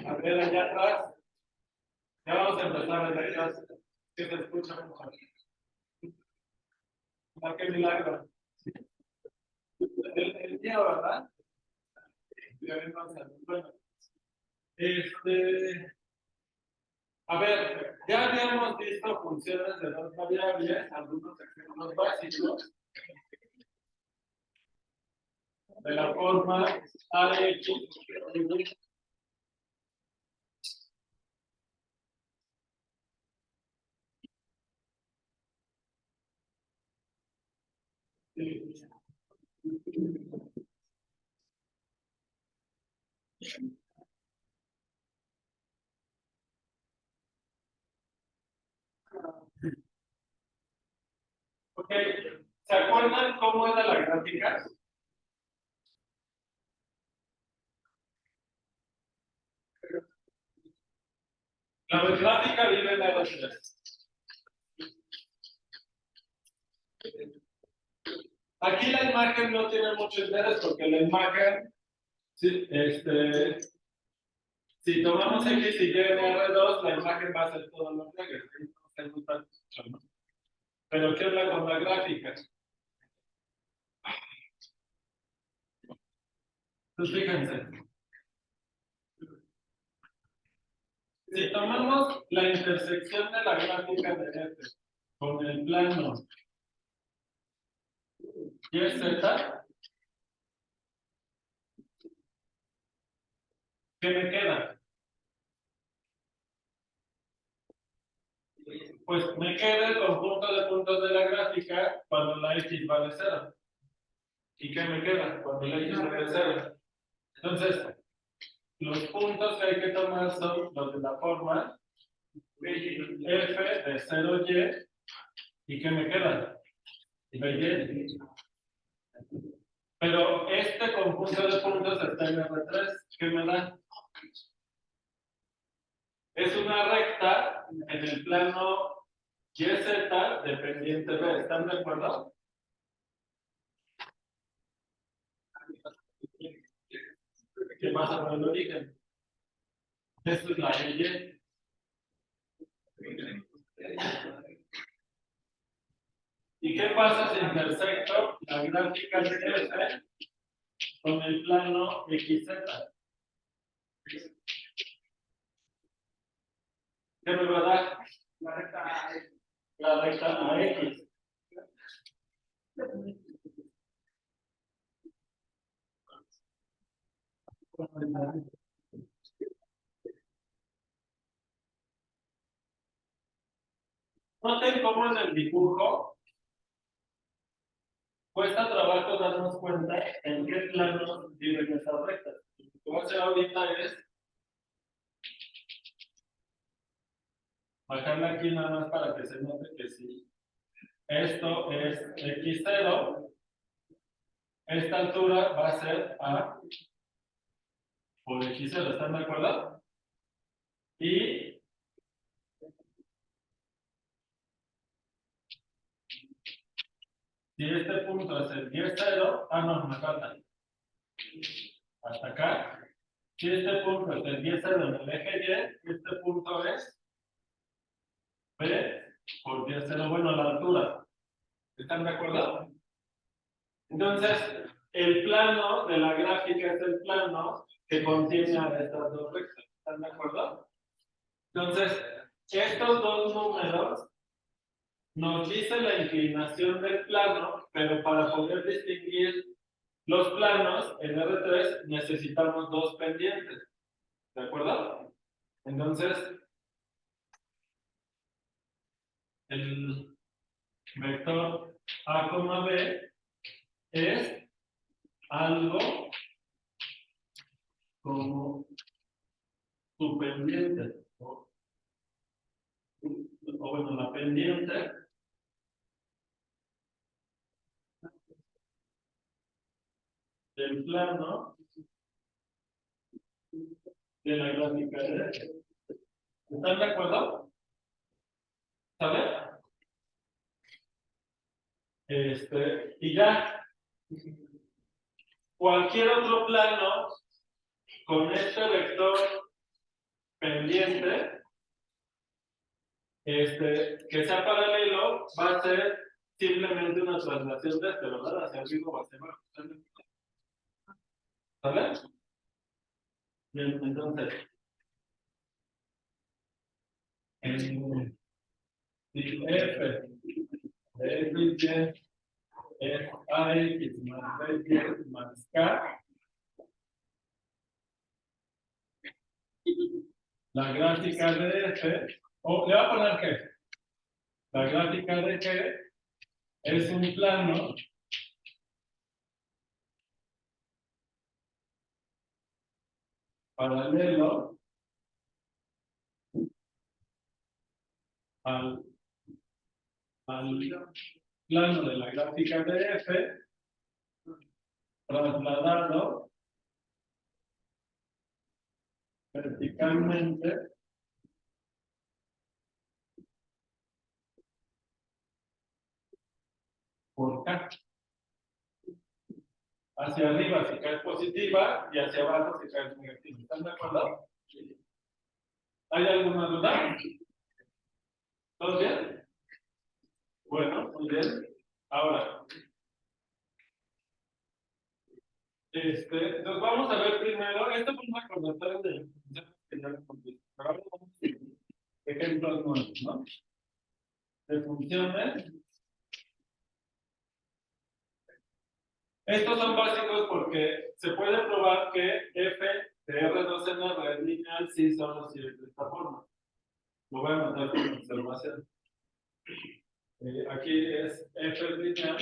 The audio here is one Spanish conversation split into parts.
A ver, allá atrás. Ya vamos a empezar desde atrás. Que se escucha mucho. Ah, qué milagro. El día, ¿verdad? Bueno, a ver, ya habíamos visto funciones de dos variables, algunos ejemplos básicos, de la forma AX. Ok, ¿se acuerdan cómo era la gráfica? La gráfica vive en la 3. Aquí la imagen no tiene mucho interés porque la imagen, si tomamos X y Y en R2, la imagen va a ser todo lo negro. Pero ¿qué habla con la gráfica? Pues fíjense. Si tomamos la intersección de la gráfica de F con el plano YZ, ¿qué me queda? Pues me queda el conjunto de puntos de la gráfica cuando la X vale 0. ¿Y qué me queda cuando la X vale 0? Entonces, los puntos que hay que tomar son los de la forma F de 0Y. ¿Y qué me queda? Y. Pero este conjunto de puntos está en R3. ¿Qué me da? Es una recta en el plano YZ dependiente B. ¿Están de acuerdo? ¿Qué pasa con el origen? Esto es la Y. ¿Y qué pasa si intersecto la gráfica de F con el plano XZ? ¿Qué me va a dar? La recta AX. Noten cómo en el dibujo cuesta trabajo darnos cuenta en qué plano viven esas rectas. Lo que voy a hacer ahorita es bajarla aquí nada más para que se note que sí. Esto es X0. Esta altura va a ser A. por x0, ¿están de acuerdo? Y si este punto es el y0, no, me falta. Hasta acá. Si este punto es el y0 en el eje y, este punto es b por y0, bueno, la altura. ¿Están de acuerdo? Entonces, el plano de la gráfica es el plano que contiene a estas dos rectas. ¿Están de acuerdo? Entonces, estos dos números nos dicen la inclinación del plano, pero para poder distinguir los planos en R3 necesitamos dos pendientes. ¿De acuerdo? Entonces, el vector A, B es algo como su pendiente, o bueno, la pendiente del plano de la gráfica de derecha. ¿Están de acuerdo? ¿Sale? Y ya, cualquier otro plano con este vector pendiente, que sea paralelo, va a ser simplemente una traslación de ¿verdad? Hacia arriba o hacia abajo. ¿Sale? Bien, entonces, si f de x es ax más by más k, la gráfica de f, o le voy a poner que la gráfica de g es un plano paralelo al plano de la gráfica de f, trasladado verticalmente por k. Hacia arriba si k es positiva y hacia abajo si k es negativa. ¿Están de acuerdo? ¿Hay alguna duda? ¿Todo bien? Bueno, muy bien. Ahora, nos vamos a ver primero, esto fue una recordatorio de que ya les conté. Pero ahora vamos a ver ejemplos nuevos, ¿no? De funciones. Estos son básicos porque se puede probar que f de R2 en R es lineal si solo si es de esta forma. Lo voy a mandar como observación. Aquí es f es lineal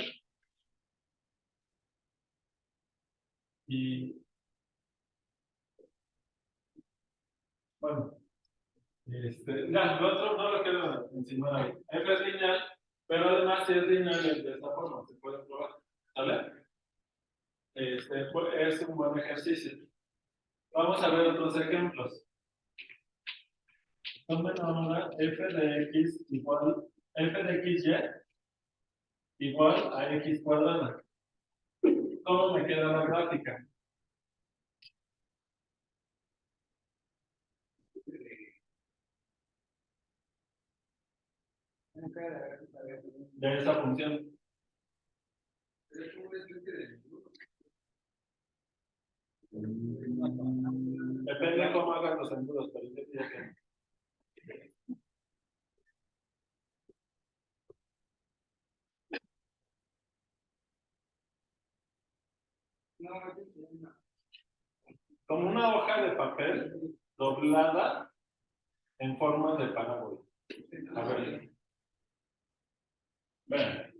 y bueno, ya, lo otro no lo quiero enseñar ahí. F es lineal, pero además si es lineal es de esta forma, se puede probar. ¿Vale? Es un buen ejercicio. Vamos a ver otros ejemplos. Tomen ahora f de x igual, f de xy igual a x cuadrada. ¿Cómo me queda la gráfica? De esa función. Depende de cómo hagan los ángulos, pero yo diría que como una hoja de papel doblada en forma de parábola. A ver. Ven.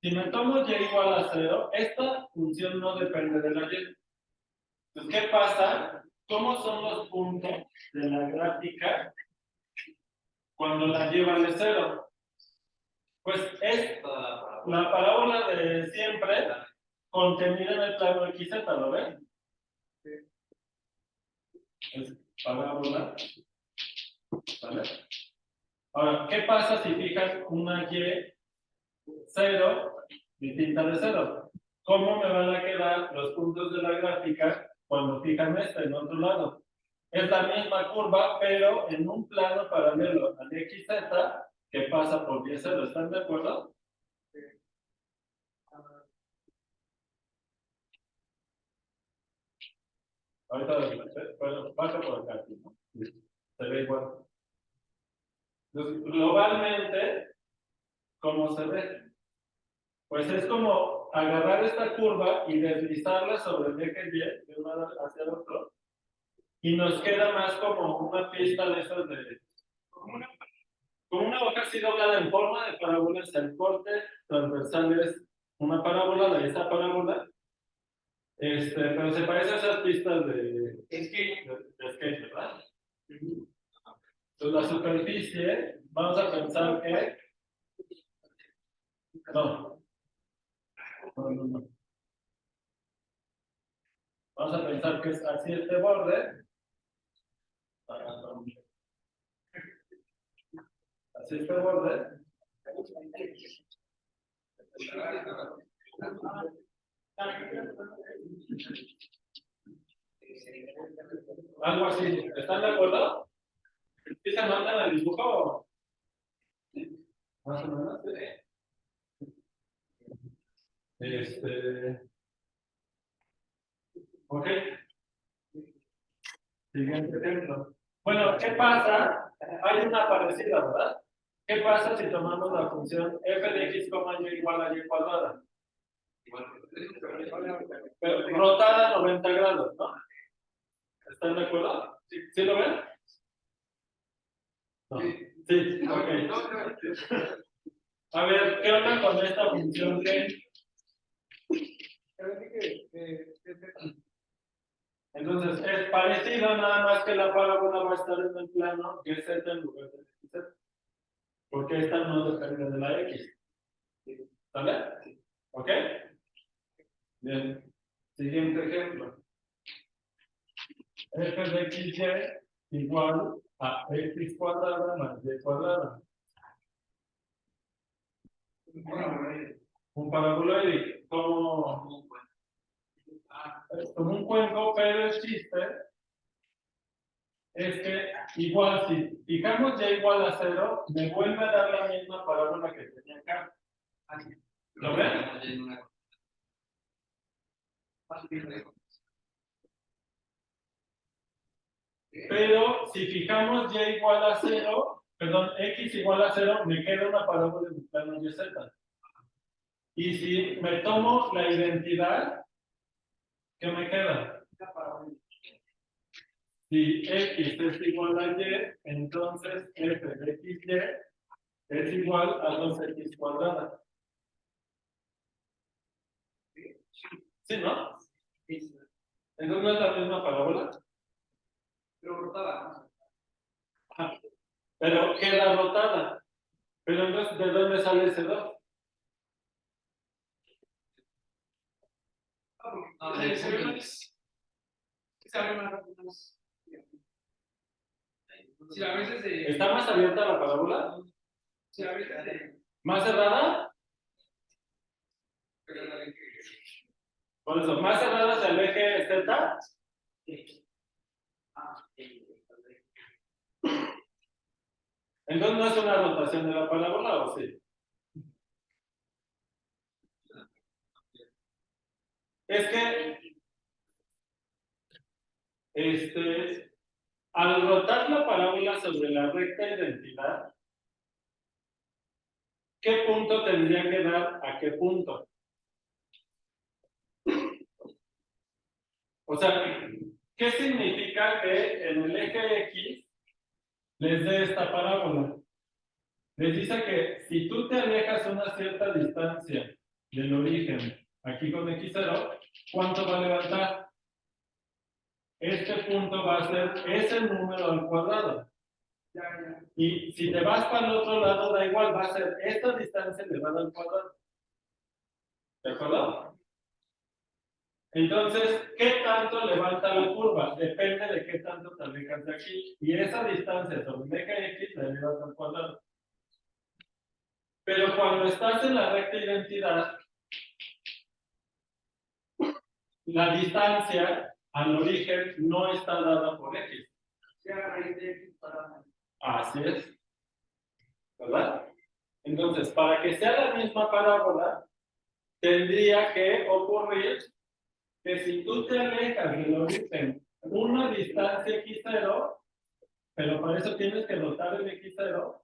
Si me tomo y igual a 0, esta función no depende de la y. Entonces, ¿qué pasa? ¿Cómo son los puntos de la gráfica cuando la y vale 0? Pues es la parábola de siempre, contenida en el plano XZ, ¿lo ven? Es parábola. ¿Vale? Ahora, ¿qué pasa si fijan una Y 0 distinta de 0? ¿Cómo me van a quedar los puntos de la gráfica cuando fijan esta en otro lado? Es la misma curva, pero en un plano paralelo al XZ que pasa por Y 0. ¿Están de acuerdo? Ahorita bueno, baja por acá, ¿no? Se ve igual. Entonces, globalmente, ¿cómo se ve? Pues es como agarrar esta curva y deslizarla sobre el eje Y de un lado hacia el otro, y nos queda más como una pista de esas de. Como una hoja así doblada en forma de parábola, el corte transversal es una parábola de esa parábola. Pero se parece a esas pistas de skate, ¿verdad? Entonces la superficie, vamos a pensar que. No. Vamos a pensar que es así este borde. Así este borde. Algo así. ¿Están de acuerdo? ¿Sí se mandan el dibujo? Más o menos. Ok. Siguiente ejemplo. Bueno, ¿qué pasa? Hay una parecida, ¿verdad? ¿Qué pasa si tomamos la función f de x, y igual a y cuadrada? Pero rotada 90 grados, ¿no? ¿Están de acuerdo? ¿Sí lo ven? No. Sí, ok. A ver, ¿qué onda con esta función g? Entonces, es parecido, nada más que la parábola va a estar en el plano GZ en lugar de XZ. Porque esta no depende de la X. ¿Sale? ¿Ok? Bien. Siguiente ejemplo. F de XY igual a X cuadrada más Y cuadrada. Un paraboloide como un cuenco, pero el chiste es que igual si fijamos Y igual a 0, me vuelve a dar la misma parábola que tenía acá. ¿Lo ven? Pero si fijamos Y igual a 0, perdón, X igual a 0, me queda una parábola en el plano YZ. Y si me tomo la identidad, ¿qué me queda? Si X es igual a Y, entonces F de XY es igual a 2X cuadrada. ¿Sí, no? Entonces no es la misma parábola. Pero rotada. Pero queda rotada. Pero entonces, ¿de dónde sale ese 2? ¿Está más abierta la parábola? ¿Más cerrada? Por eso, ¿más cerrada hacia el eje Z? Entonces, ¿no es una rotación de la parábola o sí? Es que al rotar la parábola sobre la recta identidad, ¿qué punto tendría que dar a qué punto? O sea, ¿qué significa que en el eje X les dé esta parábola? Les dice que si tú te alejas una cierta distancia del origen, aquí con X0, ¿cuánto va a levantar? Este punto va a ser ese número al cuadrado. Y si te vas para el otro lado, da igual, va a ser esta distancia elevada al cuadrado. ¿De acuerdo? Entonces, ¿qué tanto levanta la curva? Depende de qué tanto te alejas de aquí. Y esa distancia sobre el eje X la elevas al cuadrado. Pero cuando estás en la recta identidad, la distancia al origen no está dada por X. Así es. ¿Verdad? Entonces, para que sea la misma parábola, tendría que ocurrir que si tú te alejas del origen una distancia x0, pero para eso tienes que notar el x0,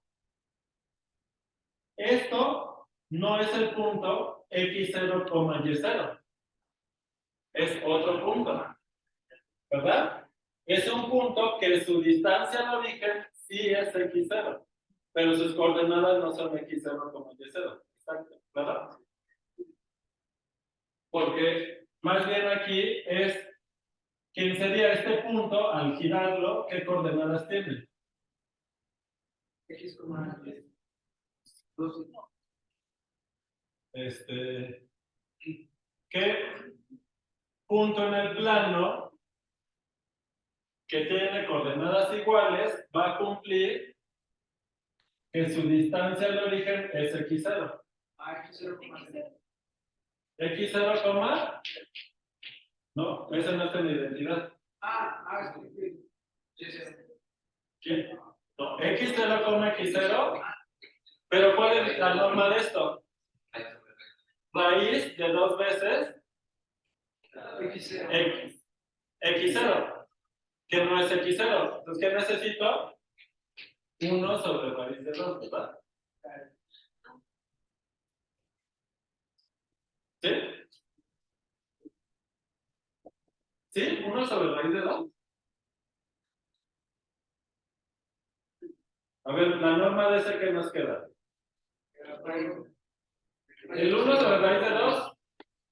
esto no es el punto x0, y0. Es otro punto, ¿verdad? Es un punto que su distancia al origen sí es x0, pero sus coordenadas no son x0, y0. Exacto, ¿verdad? Porque más bien aquí es quién sería este punto al girarlo, ¿qué coordenadas tiene? X, 12. ¿Qué punto en el plano que tiene coordenadas iguales va a cumplir que su distancia al origen es x0? X0. ¿X0, no, esa no es la identidad. ¿Qué? No, x0, x0, pero ¿cuál es la norma de esto? Raíz de 2 veces x. X0, que no es x0. Entonces, ¿qué necesito? 1 sobre raíz de 2, ¿verdad? ¿Sí? ¿Sí? 1 sobre raíz de 2. A ver, la norma de ese que nos queda. El 1 sobre raíz de 2.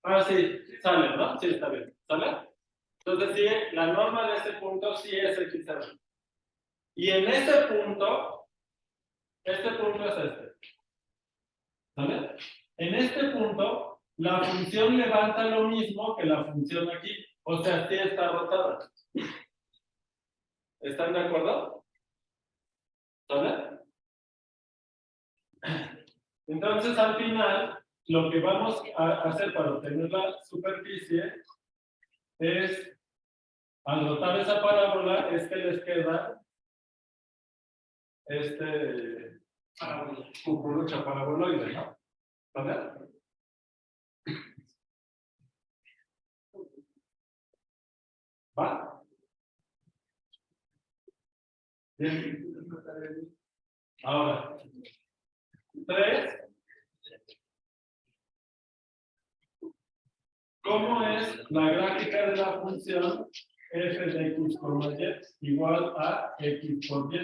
Ah, sí, sale, ¿no? Sí, está bien. ¿Sale? Entonces, sí, la norma de ese punto sí es x0. Y en ese punto, este punto es este. ¿Sale? En este punto, la función levanta lo mismo que la función aquí. O sea, sí está rotada. ¿Están de acuerdo? ¿Sale? Entonces, al final, lo que vamos a hacer para obtener la superficie es, al notar esa parábola, es que les queda cucurucho paraboloide, ¿no? ¿Vale? ¿Va? Bien. Ahora, 3. ¿Cómo es la gráfica de la función f de x por y igual a x por y?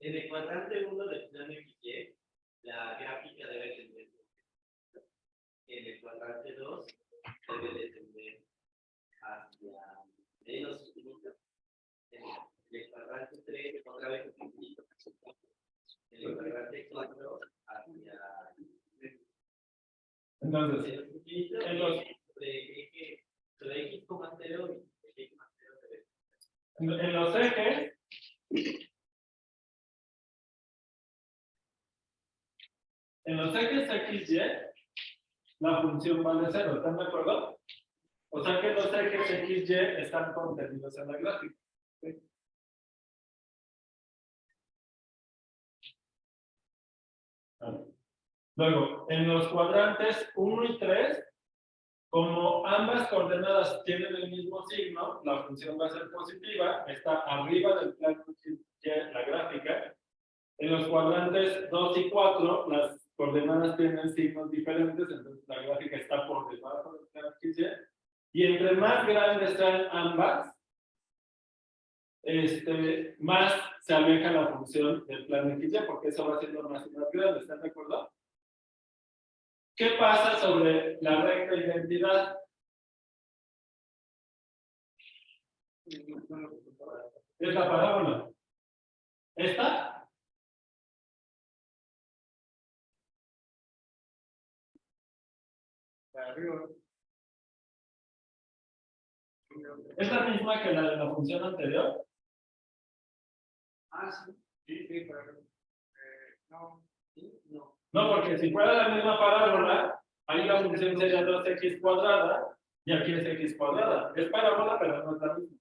En el cuadrante 1 del plano XY, la gráfica debe tender. En el cuadrante 2 debe de tender hacia menos infinito. En el cuadrante 3 otra vez infinito. En el cuadrante 4 hacia Entonces, en los ejes XY, la función vale 0, ¿están de acuerdo? O sea que los ejes XY están contenidos en la gráfica. ¿Sí? Luego, en los cuadrantes 1 y 3, como ambas coordenadas tienen el mismo signo, la función va a ser positiva, está arriba del plano XY la gráfica. En los cuadrantes 2 y 4, las coordenadas tienen signos diferentes, entonces la gráfica está por debajo del plano XY. Y entre más grandes sean ambas, más se aleja la función del plano XY, porque eso va siendo más y más grande, ¿están de acuerdo? ¿Qué pasa sobre la recta identidad? Es la parábola. ¿Esta? ¿Es la misma que la de la función anterior? Sí, pero no. No. No, porque si fuera la misma parábola, ahí la función sería 2x cuadrada y aquí es x cuadrada. Es parábola, pero no es la misma.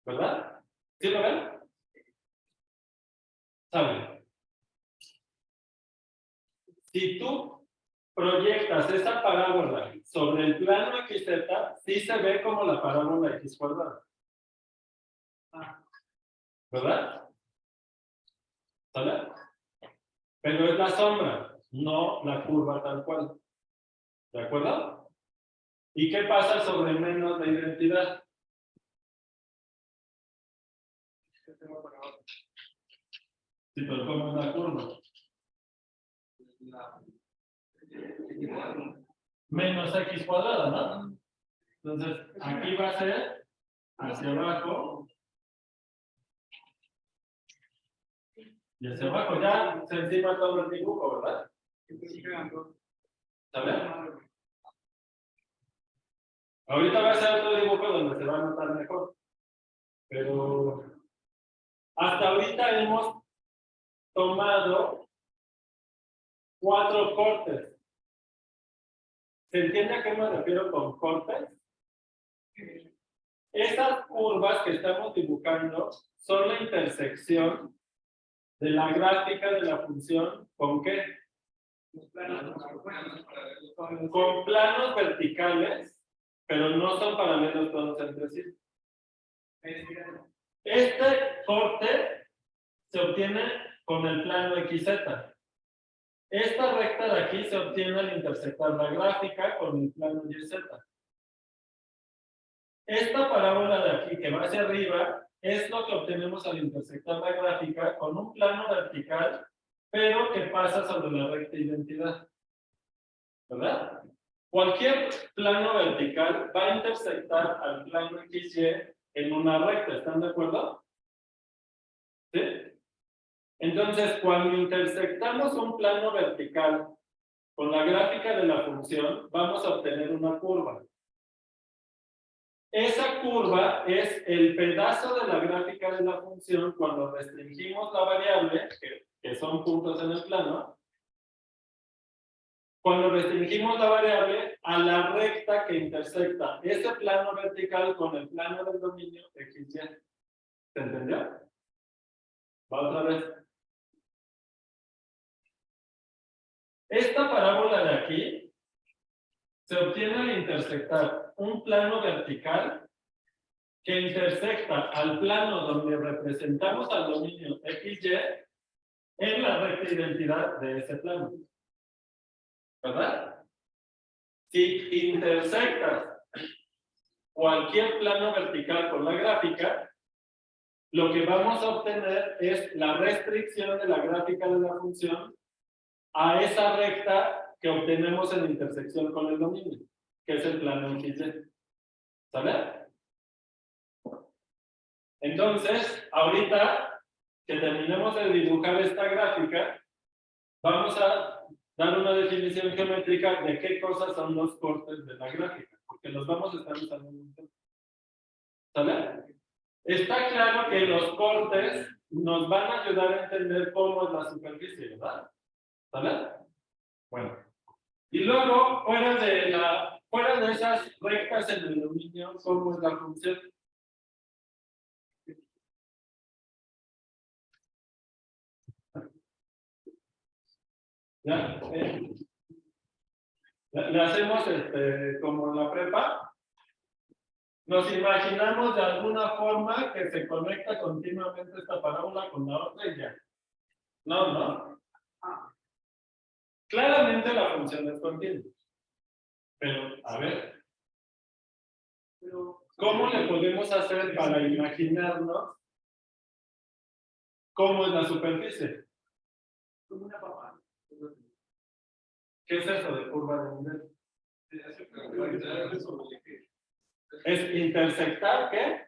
¿Verdad? ¿Sí lo ven? ¿Saben? Si tú proyectas esa parábola sobre el plano XZ, sí se ve como la parábola x cuadrada. ¿Verdad? ¿Sale? Pero es la sombra, no la curva tal cual. ¿De acuerdo? ¿Y qué pasa sobre menos de identidad? Sí, pero ¿cómo es la curva? Menos x cuadrada, ¿no? Entonces, aquí va a ser hacia abajo y hacia abajo. Ya se encima todo el dibujo, ¿verdad? ¿Sabes? Ahorita va a ser otro dibujo donde se va a notar mejor. Pero hasta ahorita hemos tomado 4 cortes. ¿Se entiende a qué me refiero con cortes? Estas curvas que estamos dibujando son la intersección de la gráfica de la función ¿con qué? Con planos verticales, pero no son paralelos todos entre sí. Este corte se obtiene con el plano XZ. Esta recta de aquí se obtiene al intersectar la gráfica con el plano YZ. Esta parábola de aquí que va hacia arriba es lo que obtenemos al intersectar la gráfica con un plano vertical, pero que pasa sobre la recta identidad. ¿Verdad? Cualquier plano vertical va a intersectar al plano XY en una recta, ¿están de acuerdo? ¿Sí? Entonces, cuando intersectamos un plano vertical con la gráfica de la función, vamos a obtener una curva. Esa curva es el pedazo de la gráfica de la función cuando restringimos la variable, que son puntos en el plano, cuando restringimos la variable a la recta que intersecta ese plano vertical con el plano del dominio XY. ¿Se entendió? Va otra vez. Esta parábola de aquí se obtiene al intersectar un plano vertical que intersecta al plano donde representamos al dominio XY en la recta identidad de ese plano. ¿Verdad? Si intersectas cualquier plano vertical con la gráfica, lo que vamos a obtener es la restricción de la gráfica de la función a esa recta que obtenemos en intersección con el dominio, que es el plano XY. ¿Sale? Entonces, ahorita que terminemos de dibujar esta gráfica, vamos a dar una definición geométrica de qué cosas son los cortes de la gráfica, porque los vamos a estar usando un montón. ¿Sale? Está claro que los cortes nos van a ayudar a entender cómo es la superficie, ¿verdad? ¿Sale? Bueno. Y luego, fuera de esas rectas en el dominio, ¿cómo es la función? ¿Ya? Le hacemos como en la prepa. Nos imaginamos de alguna forma que se conecta continuamente esta parábola con la otra y ya. No, no. Claramente la función es continua. Pero, a ver. ¿Cómo le podemos hacer para imaginarnos cómo es la superficie? ¿Qué es eso de curva de nivel? Es intersectar, ¿qué?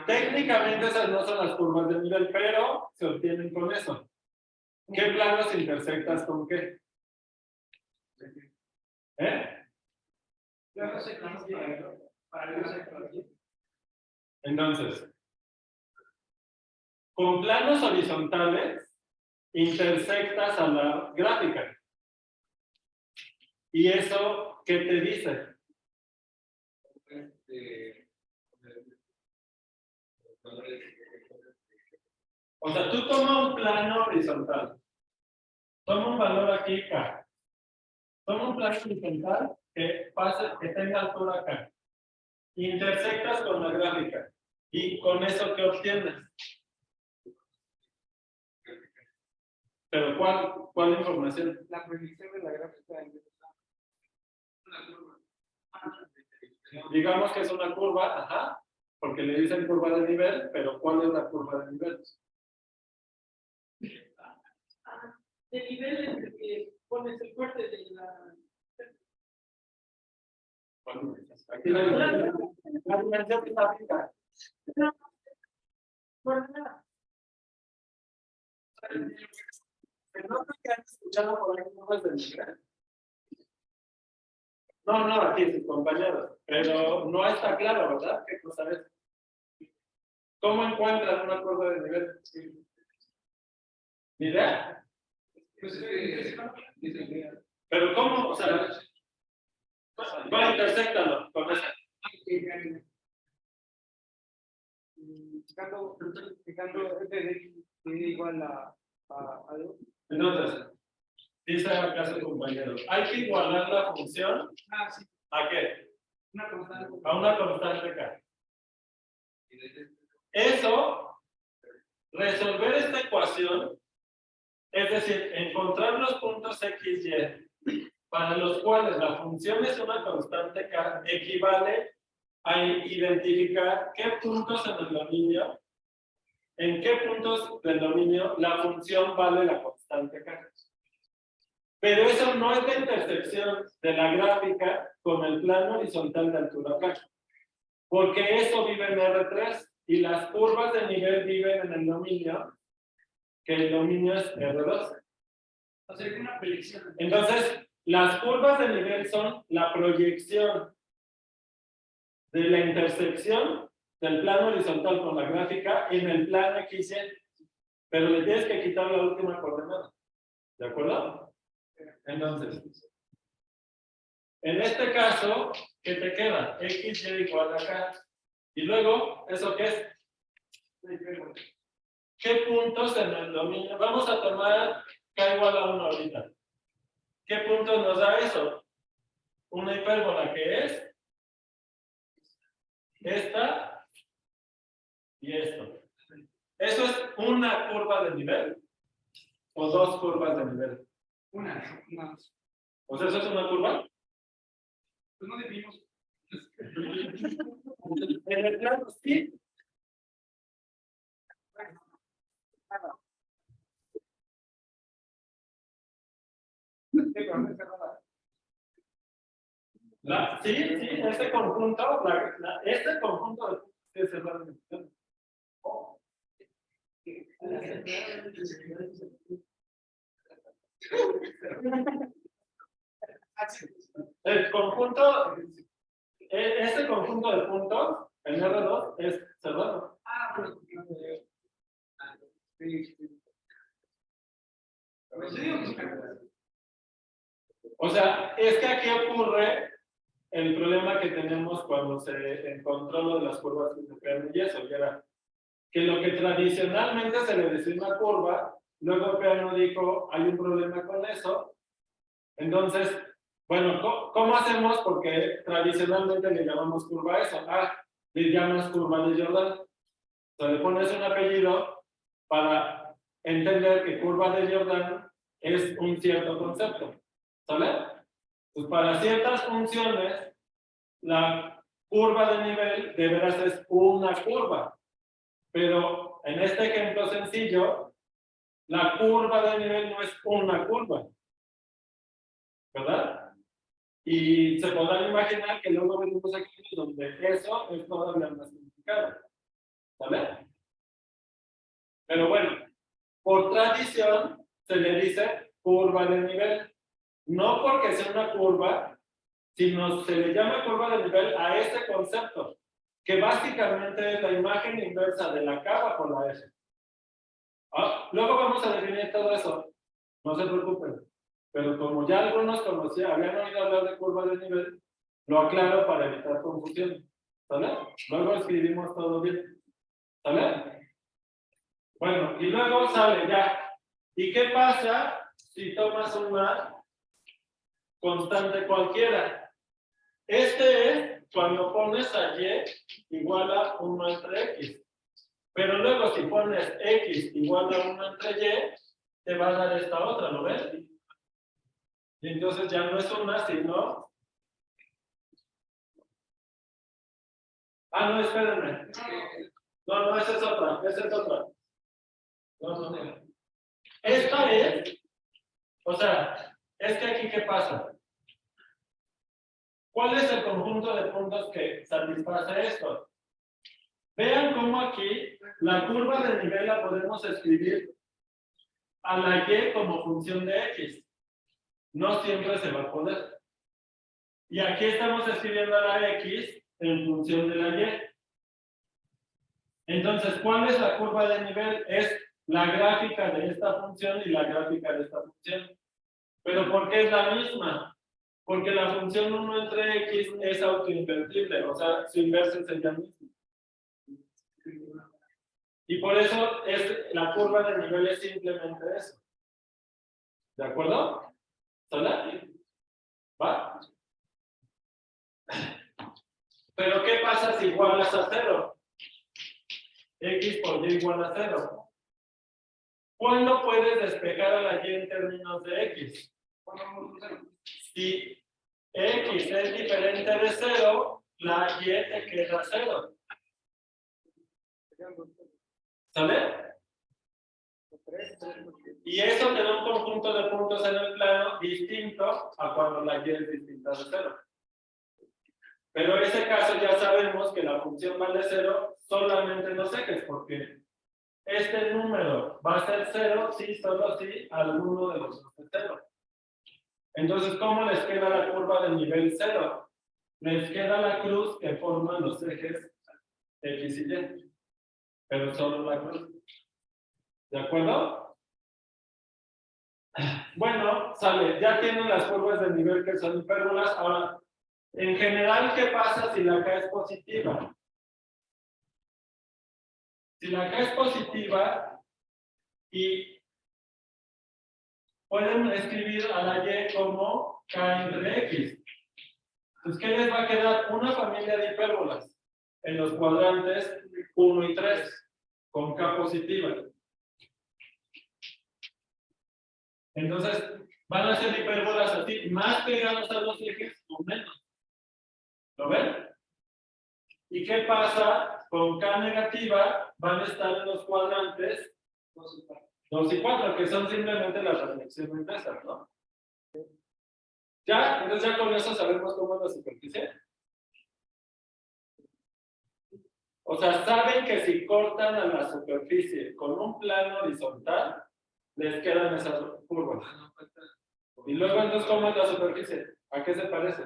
Técnicamente esas no son las curvas de nivel, pero se obtienen con eso. ¿Qué planos intersectas con qué? ¿Eh? Entonces, con planos horizontales intersectas a la gráfica. ¿Y eso qué te dice? O sea, tú toma un plano horizontal. Toma un valor aquí, K. Toma un plano horizontal que tenga altura acá. Intersectas con la gráfica. ¿Y con eso qué obtienes? ¿Pero cuál información? La predicción de la gráfica en Digamos que es una curva, ajá, porque le dicen curva de nivel, pero ¿cuál es la curva de nivel? De nivel en el que pones el corte de la. Aquí la dimensión gráfica. Por nada. No creo que han escuchado por ahí curvas de nivel. No, aquí sus compañeros, pero no está claro, ¿verdad? ¿Qué cosa es? ¿Cómo encuentran una curva de nivel? ¿Ni idea? Pero ¿cómo? O sea, va, intersectalo con eso. Fijando f de x igual a algo. Entonces, dice acá su compañero, hay que igualar la función Sí. ¿a qué? Una constante. A una constante K. Eso, resolver esta ecuación, es decir, encontrar los puntos x, y, para los cuales la función es una constante K, equivale a identificar qué puntos en el dominio, en qué puntos del dominio la función vale la constante K. Pero eso no es la intersección de la gráfica con el plano horizontal de altura K. Porque eso vive en R3 y las curvas de nivel viven en el dominio, que el dominio es R2. Hacer una predicción. Entonces, las curvas de nivel son la proyección de la intersección del plano horizontal con la gráfica en el plano XY. Pero le tienes que quitar la última coordenada. ¿De acuerdo? Entonces, en este caso, ¿qué te queda? X, Y igual a K. Y luego, ¿eso qué es? ¿Qué puntos en el dominio? Vamos a tomar K igual a 1 ahorita. ¿Qué puntos nos da eso? Una hipérbola que es esta y esto. ¿Eso es una curva de nivel? ¿O dos curvas de nivel? Una. ¿O sea, eso es una curva? Pues no definimos. En el plano sí. Sí, este conjunto, este conjunto es cerrado. El conjunto, este conjunto de puntos, el R2, es cerrado. O sea, es que aquí ocurre el problema que tenemos cuando se encontró lo de las curvas de Peano y eso, que era que lo que tradicionalmente se le decía una curva, luego Peano dijo, hay un problema con eso. Entonces, bueno, ¿cómo hacemos? Porque tradicionalmente le llamamos curva a eso. Le llamas curva de Jordan. O sea, le pones un apellido para entender que curva de Jordan es un cierto concepto. ¿Sale? Pues para ciertas funciones, la curva de nivel de veras es una curva. Pero en este ejemplo sencillo, la curva de nivel no es una curva. ¿Verdad? Y se podrán imaginar que luego venimos aquí donde eso es todavía más complicado. ¿Vale? Pero bueno, por tradición se le dice curva de nivel. No porque sea una curva, sino se le llama curva de nivel a este concepto, que básicamente es la imagen inversa de la K bajo la S. Luego vamos a definir todo eso, no se preocupen. Pero como ya algunos conocían, habían oído hablar de curva de nivel, lo aclaro para evitar confusión. ¿Sale? Luego escribimos todo bien. ¿Sale? Bueno, y luego sale ya. ¿Y qué pasa si tomas una constante cualquiera? Este es cuando pones a y igual a 1 entre x. Pero luego si pones x igual a 1 entre y, te va a dar esta otra, ¿lo ves? Y entonces ya no es una, sino... No, espérenme. No, esa es otra. No. Esta es, o sea, es que aquí, ¿qué pasa? ¿Cuál es el conjunto de puntos que satisface esto? Vean cómo aquí la curva de nivel la podemos escribir a la y como función de x. No siempre se va a poder. Y aquí estamos escribiendo a la x en función de la y. Entonces, ¿cuál es la curva de nivel? Es la gráfica de esta función y la gráfica de esta función. ¿Pero por qué es la misma? Porque la función 1 entre x es autoinvertible, o sea, su inverso es ella misma. Y por eso la curva de nivel es simplemente eso. ¿De acuerdo? ¿Sale? ¿Va? Pero ¿qué pasa si igualas a 0? X por y igual a 0. ¿Cuándo puedes despejar a la y en términos de x? Si x es diferente de 0, la y te queda 0. ¿Sale? Y eso te da un conjunto de puntos en el plano distinto a cuando la y es distinta de 0. Pero en ese caso ya sabemos que la función vale 0 solamente en los ejes, porque este número va a ser 0 si solo si alguno de los dos es 0. Entonces, ¿cómo les queda la curva de nivel 0? Les queda la cruz que forman los ejes X y Y, pero solo la cruz. ¿De acuerdo? Bueno, sale, ya tienen las curvas de nivel que son hipérbolas. Ahora, en general, ¿qué pasa si la K es positiva? Si la K es positiva y pueden escribir a la Y como K entre X. Entonces, ¿qué les va a quedar? Una familia de hipérbolas en los cuadrantes 1 y 3 con K positiva. Entonces, van a ser hipérbolas así, más pegadas a los ejes o menos. ¿Lo ven? ¿Y qué pasa con K negativa? Van a estar en los cuadrantes 2 y 4, que son simplemente las reflexiones de esas, ¿no? ¿Ya? Entonces ya con eso sabemos cómo es la superficie. O sea, saben que si cortan a la superficie con un plano horizontal, les quedan esas curvas. Y luego entonces, ¿cómo es la superficie? ¿A qué se parece?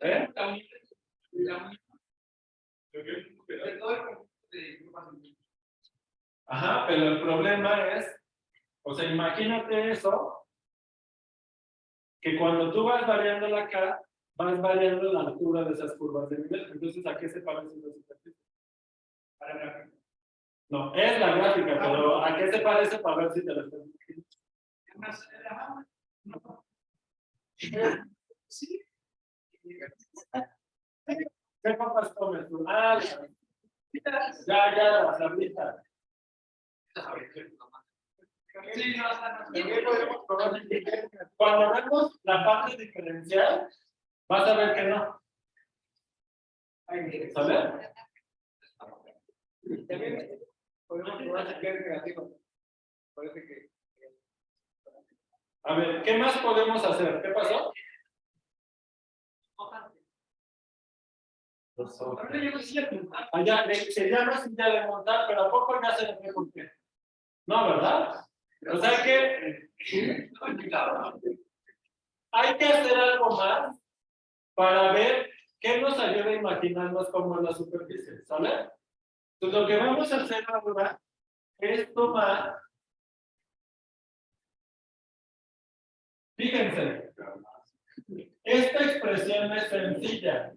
¿Eh? Ajá, pero el problema es, o sea, imagínate eso, que cuando tú vas variando la K, vas variando la altura de esas curvas de nivel. Entonces, ¿a qué se parece la superficie? No, es la gráfica, pero ¿a qué se parece para ver si te lo estás imaginando? Sí. ¿Qué papas comes tú? Ya, la sabrita. Cuando vemos la parte diferencial, vas a ver que no. ¿Sabes? También podemos probar si es negativo. Parece que A ver, ¿qué más podemos hacer? ¿Qué pasó? Allá se llama silla de montar, pero ¿a poco ya se le ve por qué? No, ¿verdad? O sea que hay que hacer algo más para ver qué nos ayuda a imaginarnos cómo es la superficie, ¿sale? Pues lo que vamos a hacer ahora es tomar, fíjense, esta expresión es sencilla.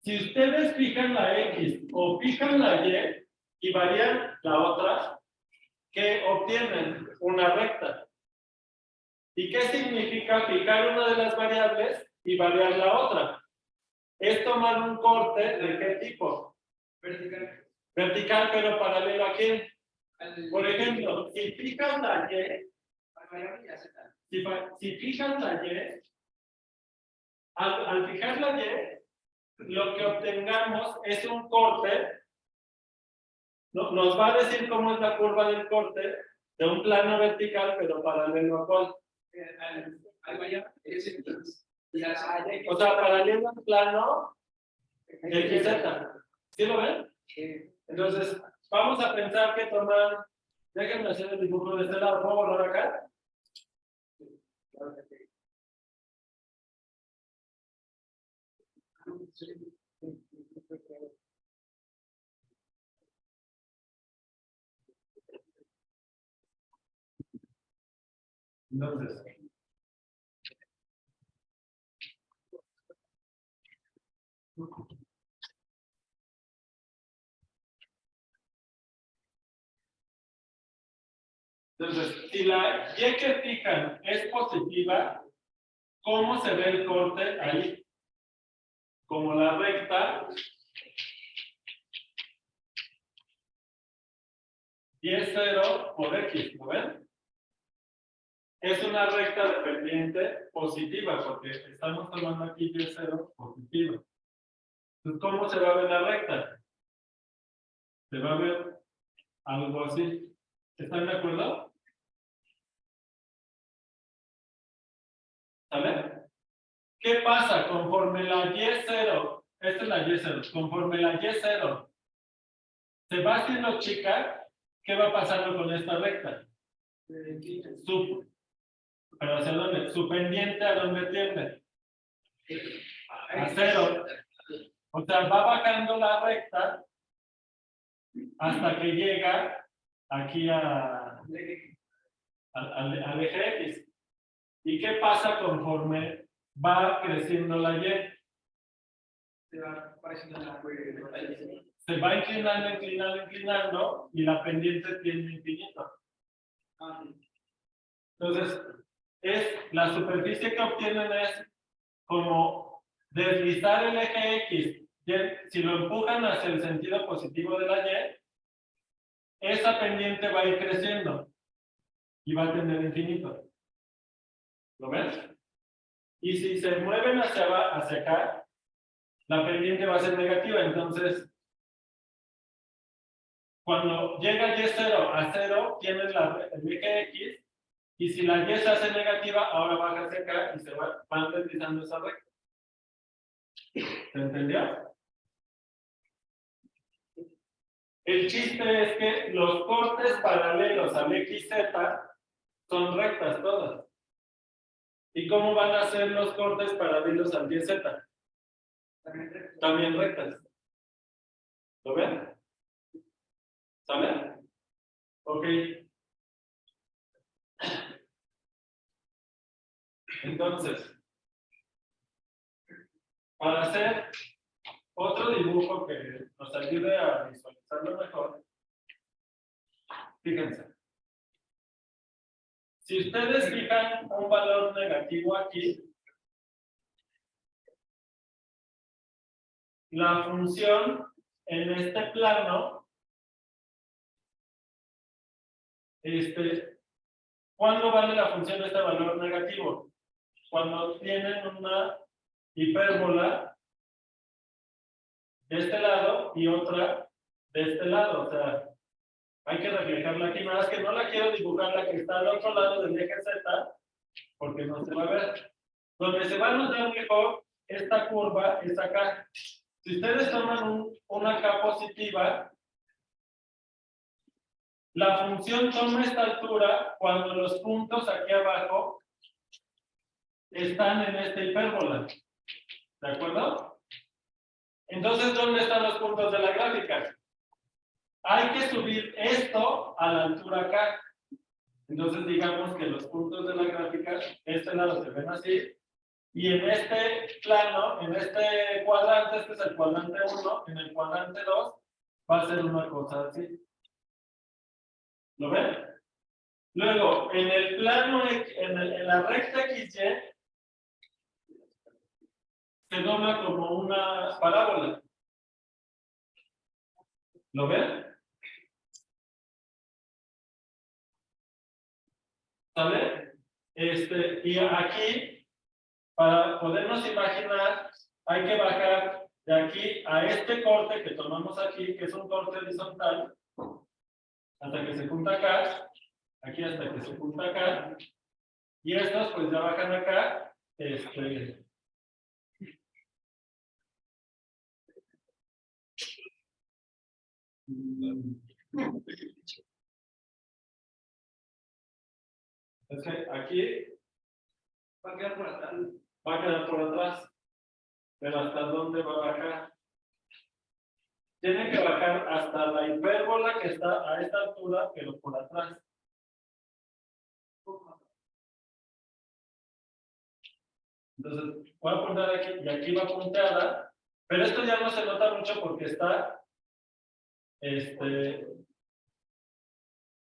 Si ustedes fijan la X o fijan la Y varían la otra, ¿qué obtienen? Una recta. ¿Y qué significa fijar una de las variables y variar la otra? Es tomar un corte ¿de qué tipo? Vertical. Vertical, pero paralelo a quién. Por ejemplo, si fijas la Y, si fijas la Y, al fijar la Y, lo que obtengamos es un corte, nos va a decir cómo es la curva del corte de un plano vertical, pero paralelo a cuál. O sea, paralelo al plano XZ. ¿Sí lo ven? Entonces, vamos a pensar que toman, déjenme hacer el dibujo de este lado, ¿puedo borrar acá? Entonces, si la Y que fijan es positiva, ¿cómo se ve el corte ahí? Como la recta y es 0 por X, ¿lo ven? Es una recta dependiente positiva, porque estamos tomando aquí Y 0 positiva. Entonces, ¿cómo se va a ver la recta? Se va a ver algo así. ¿Están de acuerdo? ¿Sale? ¿Qué pasa? Conforme la Y0, esta es la Y0, conforme la Y0 se va haciendo chica, ¿qué va pasando con esta recta? Pero ¿hacia dónde? Su pendiente, ¿a dónde tiende? A 0. O sea, va bajando la recta hasta que llega aquí al eje X. ¿Y qué pasa conforme va creciendo la Y? Se va inclinando y la pendiente tiende infinito. Entonces, la superficie que obtienen es como deslizar el eje X. Si lo empujan hacia el sentido positivo de la Y, esa pendiente va a ir creciendo y va a tender infinito. ¿Lo ves? Y si se mueven hacia acá, la pendiente va a ser negativa. Entonces, cuando llega Y0 a 0, tienes el eje X, y si la Y se hace negativa, ahora baja hacia acá y se van deslizando esa recta. ¿Se entendió? El chiste es que los cortes paralelos al XZ son rectas todas. ¿Y cómo van a ser los cortes paralelos al YZ? También rectas. ¿Lo ven? ¿Sale? Ok. Entonces, para hacer otro dibujo que nos ayude a visualizarlo mejor, fíjense. Si ustedes fijan un valor negativo aquí, la función en este plano, ¿cuándo vale la función de este valor negativo? Cuando tienen una hipérbola de este lado y otra de este lado. O sea, hay que reflejarla aquí. Nada más que no la quiero dibujar, la que está al otro lado del eje Z, porque no se va a ver. Donde se va a notar mejor esta curva es acá. Si ustedes toman una acá positiva, la función toma esta altura cuando los puntos aquí abajo están en esta hipérbola. ¿De acuerdo? Entonces, ¿dónde están los puntos de la gráfica? Hay que subir esto a la altura acá. Entonces, digamos que los puntos de la gráfica, este lado se ven así. Y en este plano, en este cuadrante, este es el cuadrante 1, en el cuadrante 2, va a ser una cosa así. ¿Lo ven? Luego, en el plano, en la recta XY, se dobla como una parábola. ¿Lo ven? ¿Sale? Y aquí, para podernos imaginar, hay que bajar de aquí a este corte que tomamos aquí, que es un corte horizontal, hasta que se junta acá, aquí hasta que se junta acá, y estos pues ya bajan acá, es que aquí Va a quedar por atrás. va a quedar por atrás, pero ¿hasta dónde va a bajar? Tiene que bajar hasta la hipérbola que está a esta altura, pero por atrás. Entonces, voy a poner aquí, y aquí va punteada, pero esto ya no se nota mucho porque está,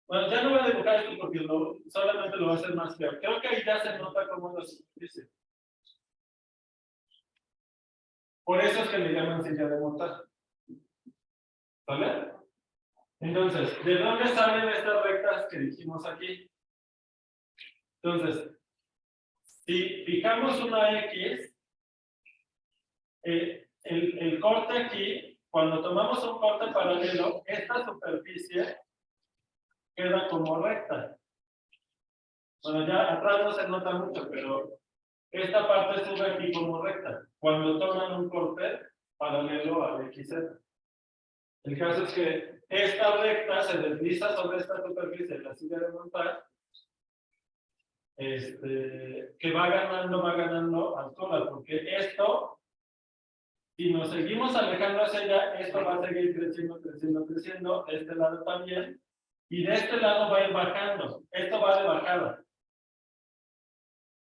bueno, ya no voy a dibujar esto porque solamente lo va a hacer más feo. Creo que ahí ya se nota cómo es la superficie. Por eso es que le llaman silla de montar. ¿Vale? Entonces, ¿de dónde salen estas rectas que dijimos aquí? Entonces, si fijamos una X, el corte aquí, cuando tomamos un corte paralelo, esta superficie queda como recta. Bueno, ya atrás no se nota mucho, pero esta parte sube aquí como recta. Cuando toman un corte paralelo al XZ. El caso es que esta recta se desliza sobre esta superficie de la silla de montar, que va ganando altura, porque esto, si nos seguimos alejando hacia allá, esto va a seguir creciendo, creciendo, creciendo, de este lado también, y de este lado va a ir bajando, esto va de bajada.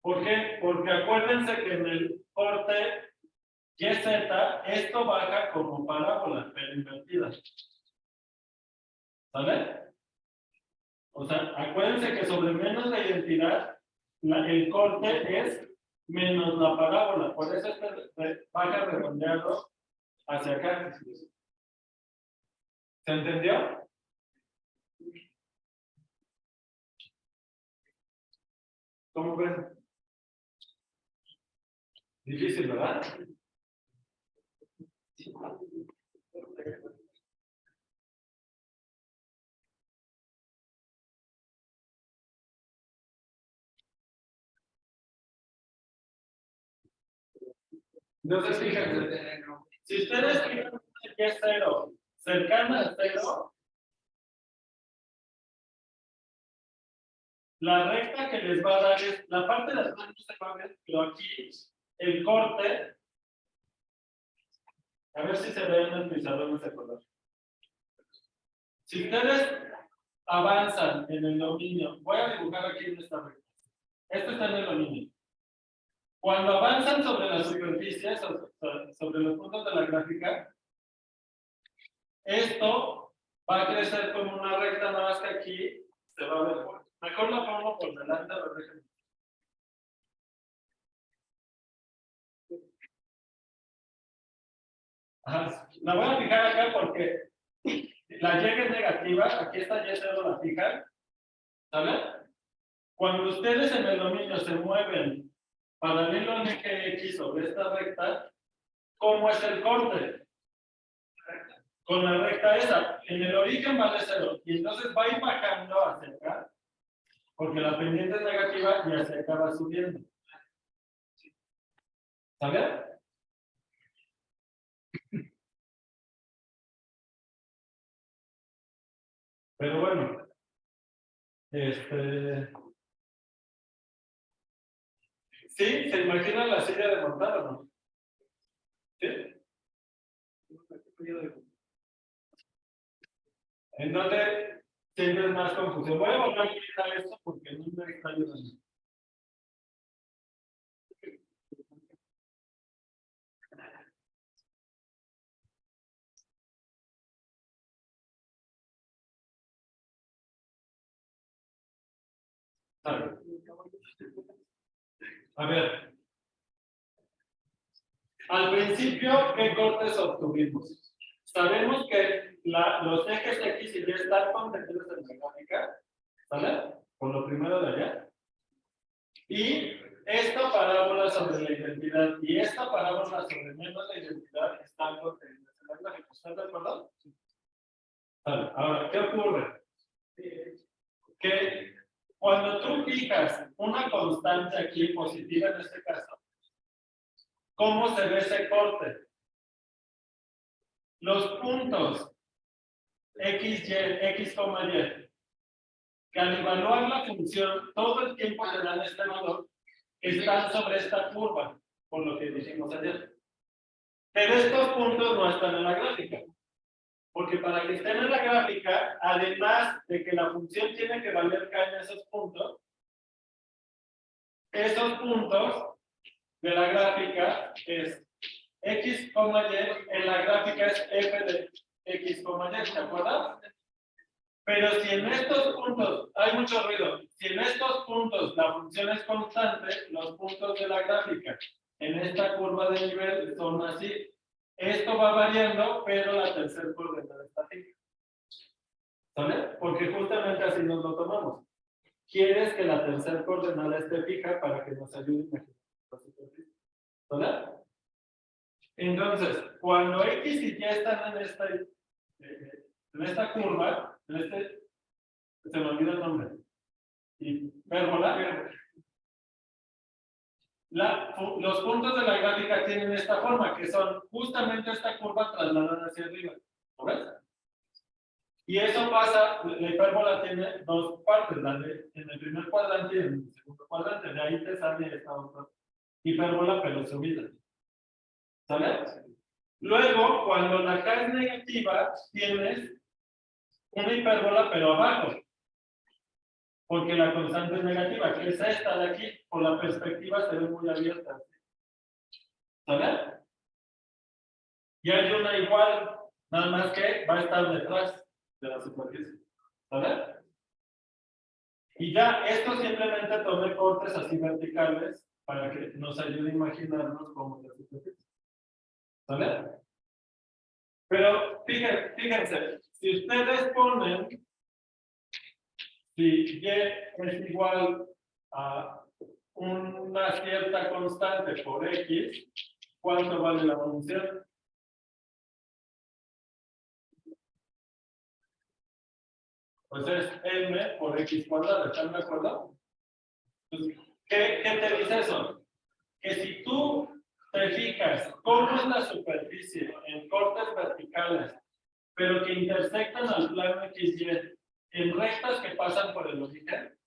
¿Por qué? Porque acuérdense que en el corte YZ, esto baja como parábola, pero invertida. ¿Sale? O sea, acuérdense que sobre menos la identidad, el corte es menos la parábola. Por eso baja redondeado hacia acá. ¿Se entendió? ¿Cómo ven? Difícil, ¿verdad? Entonces, fíjense, si ustedes fijan que es 0, cercana a 0, la recta que les va a dar es, la parte de atrás no se va a ver, pero aquí, el corte, a ver si se ve en el pizarrón ese color. Si ustedes avanzan en el dominio, voy a dibujar aquí en esta recta. Esto está en el dominio. Cuando avanzan sobre la superficie, sobre los puntos de la gráfica, esto va a crecer como una recta, nada más que aquí se va a ver. Mejor la pongo por delante, a ver, déjenme. Ajá, la voy a fijar acá porque la Y es negativa, aquí esta Y0 la fijan, ¿sale? Cuando ustedes en el dominio se mueven paralelo al eje X sobre esta recta, ¿cómo es el corte? Con la recta esa, en el origen vale 0, y entonces va a ir bajando hacia acá, Porque la pendiente es negativa y se acaba subiendo. ¿Sabes? Pero bueno, sí, se imagina la silla de montar, ¿no? ¿Sí? En donde siempre es más confusión. Voy a volver a quitar esto porque no me está ayudando. A ver. Al principio, ¿qué cortes obtuvimos? Sabemos que los ejes X y Y están contenidos en la gráfica, ¿sale? Por lo primero de allá. Y esta parábola sobre la identidad y esta parábola sobre menos la identidad están contenidas en la gráfica. ¿Están de acuerdo? Vale. Ahora, ¿qué ocurre? Que cuando tú fijas una constante aquí, positiva en este caso, ¿cómo se ve ese corte? Los puntos X, Y, X, Y, que al evaluar la función, todo el tiempo le dan este valor, están sobre esta curva, por lo que dijimos ayer. Pero estos puntos no están en la gráfica. Porque para que estén en la gráfica, además de que la función tiene que valer K en esos puntos de la gráfica es X, Y, en la gráfica es F de X, Y, ¿te acuerdas? Pero si en estos puntos, hay mucho ruido, si en estos puntos la función es constante, los puntos de la gráfica en esta curva de nivel son así. Esto va variando, pero la tercera coordenada está fija. ¿Sale? Porque justamente así nos lo tomamos. Quieres que la tercera coordenada esté fija para que nos ayude a imaginar la superficie. ¿Sale? Entonces, cuando X y Y están en esta curva, se me olvida el nombre. Hipérbola. Los puntos de la gráfica tienen esta forma, que son justamente esta curva trasladada hacia arriba. ¿Lo ves? Y eso pasa, la hipérbola tiene dos partes, en el primer cuadrante y en el segundo cuadrante. De ahí te sale esta otra hipérbola, pero subida. ¿Sale? Luego, cuando la K es negativa, tienes una hipérbola, pero abajo. Porque la constante es negativa, que es esta de aquí, por la perspectiva se ve muy abierta. ¿Sale? Y hay una igual, nada más que va a estar detrás de la superficie. ¿Sale? Y ya, esto simplemente tomé cortes así verticales para que nos ayude a imaginarnos cómo es la superficie. ¿Sale? Pero fíjense, si ustedes ponen si Y es igual a una cierta constante por X, ¿cuánto vale la función? Pues es M por X cuadrado, ¿están de acuerdo? Entonces, ¿qué te dice eso? Que si tú te fijas cómo es la superficie en cortes verticales, pero que intersectan al plano XY en rectas que pasan por el origen,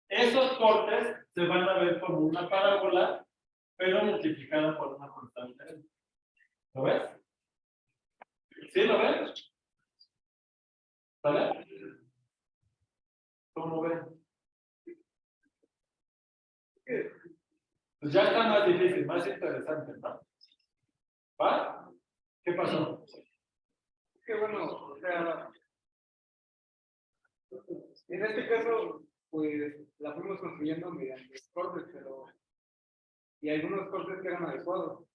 esos cortes se van a ver como una parábola, pero multiplicada por una constante. ¿Lo ves? ¿Sí lo ves? ¿Vale? ¿Cómo ven? Pues ya está más difícil, más interesante, ¿no? ¿Va? ¿Qué pasó? Que bueno, o sea, en este caso, pues la fuimos construyendo mediante cortes, pero y algunos cortes que eran adecuados.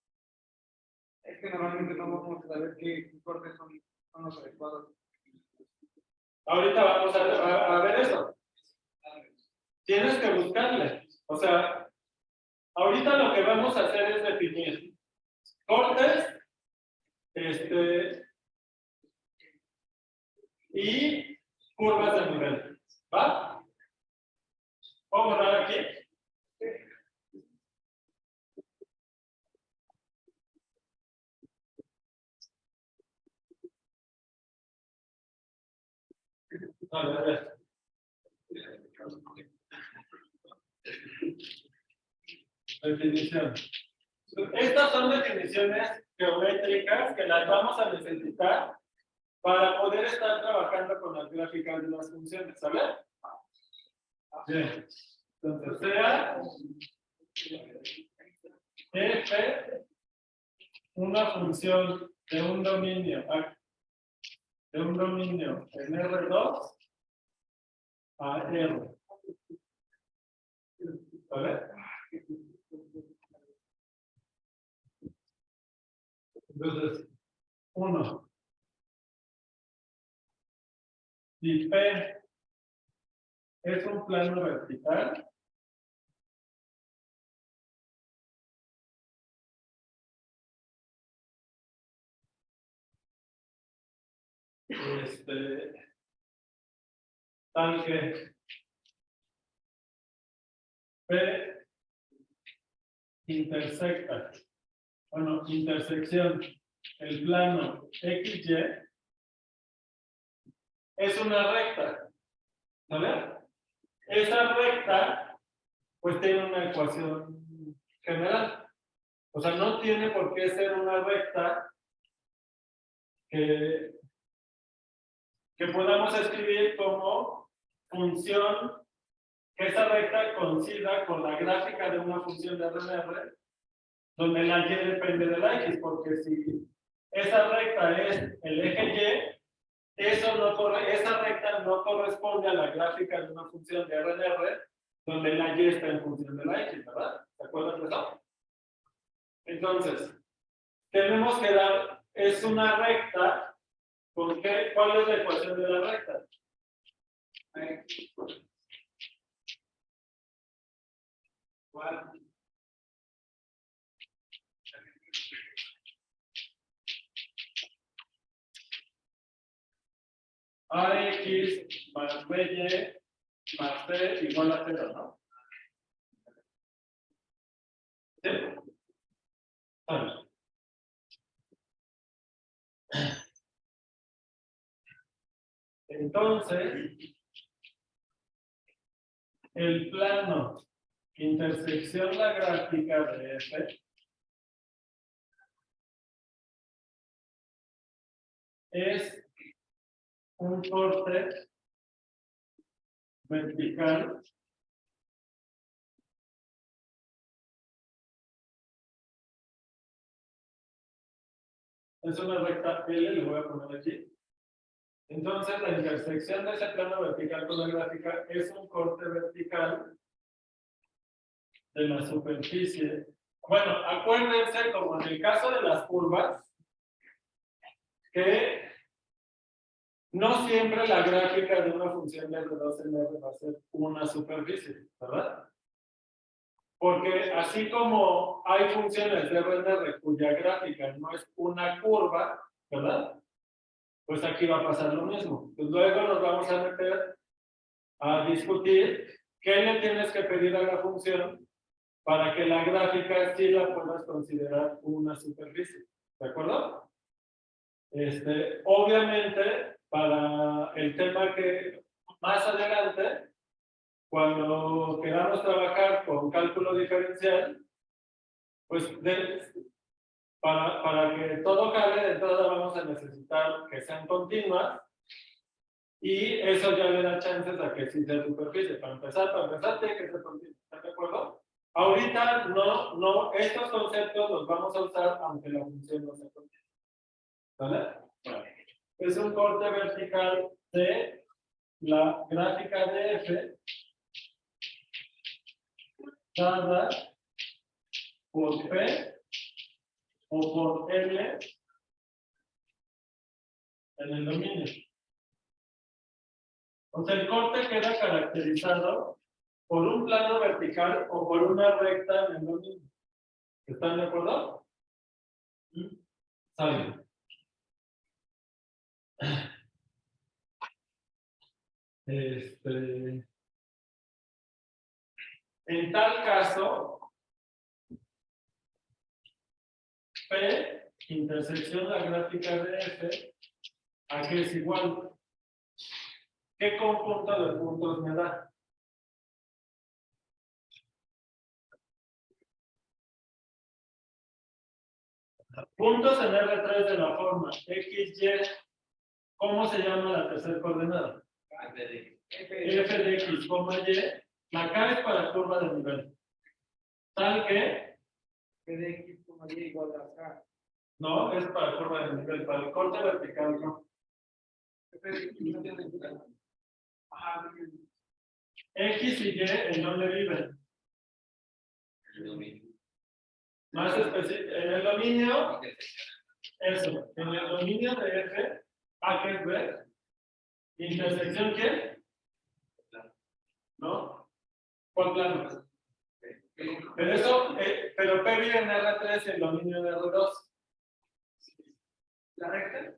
Es que normalmente no vamos a saber qué cortes son los adecuados. Ahorita vamos a ver eso. Tienes que buscarle. O sea, ahorita lo que vamos a hacer es definir cortes, y curvas de nivel. ¿Va? ¿Puedo borrar aquí? A ver. Definición. Estas son definiciones geométricas que las vamos a necesitar para poder estar trabajando con las gráficas de las funciones, ¿sale? Bien. Entonces, sea f una función de un dominio en R2 a R. ¿Vale? Entonces, 1. Si P es un plano vertical, tal que P intersecta, intersección, el plano XY es una recta, ¿vale? Esa recta, pues tiene una ecuación general. O sea, no tiene por qué ser una recta que podamos escribir como función, que esa recta coincida con la gráfica de una función de RNR, donde la y depende de la x, porque si esa recta es el eje y, esa recta no corresponde a la gráfica de una función de RNR, donde la y está en función de la x, ¿verdad? ¿Se acuerdan de eso? Entonces, tenemos que dar, es una recta, ¿con qué? ¿Cuál es la ecuación de la recta? ¿Cuál? AX más BY más C igual a 0, ¿no? ¿Sí? Vale. Entonces, el plano intersección la gráfica de F es un corte vertical es una recta L, le voy a poner aquí. Entonces, la intersección de ese plano vertical con la gráfica es un corte vertical de la superficie. Bueno, acuérdense, como en el caso de las curvas, que no siempre la gráfica de una función de R2 en R va a ser una superficie, ¿verdad? Porque así como hay funciones de R en R cuya gráfica no es una curva, ¿verdad? Pues aquí va a pasar lo mismo. Pues luego nos vamos a meter a discutir qué le tienes que pedir a la función para que la gráfica sí la puedas considerar una superficie. ¿De acuerdo? Obviamente, para el tema que más adelante, cuando queramos trabajar con cálculo diferencial, pues para que todo cale, de entrada vamos a necesitar que sean continuas y eso ya le da chances a que sí sea superficie. Para empezar tiene que ser continua. ¿Están de acuerdo? Ahorita no, estos conceptos los vamos a usar aunque la función no sea continua. ¿Vale? Es un corte vertical de la gráfica de F dada por P o por L en el dominio. O sea, el corte queda caracterizado por un plano vertical o por una recta en el dominio. ¿Están de acuerdo? Sale. En tal caso, P intersección la gráfica de F, ¿a qué es igual? ¿Qué conjunto de puntos me da? Puntos en R3 de la forma XY, ¿cómo se llama la tercera coordenada? F de X, Y, la K es para curva de nivel. Tal que, P de X, Y igual a K. no, es para curva de nivel, para el corte vertical, no. P de X no tiene ninguna. Ajá, X y Y, ¿en dónde viven? Más específico, en el dominio, eso, en el dominio de F, ¿a qué es B? ¿Intersección qué? ¿No? ¿Cuál plano? Pero eso, pero P vive en R3 y el dominio de R2. la recta.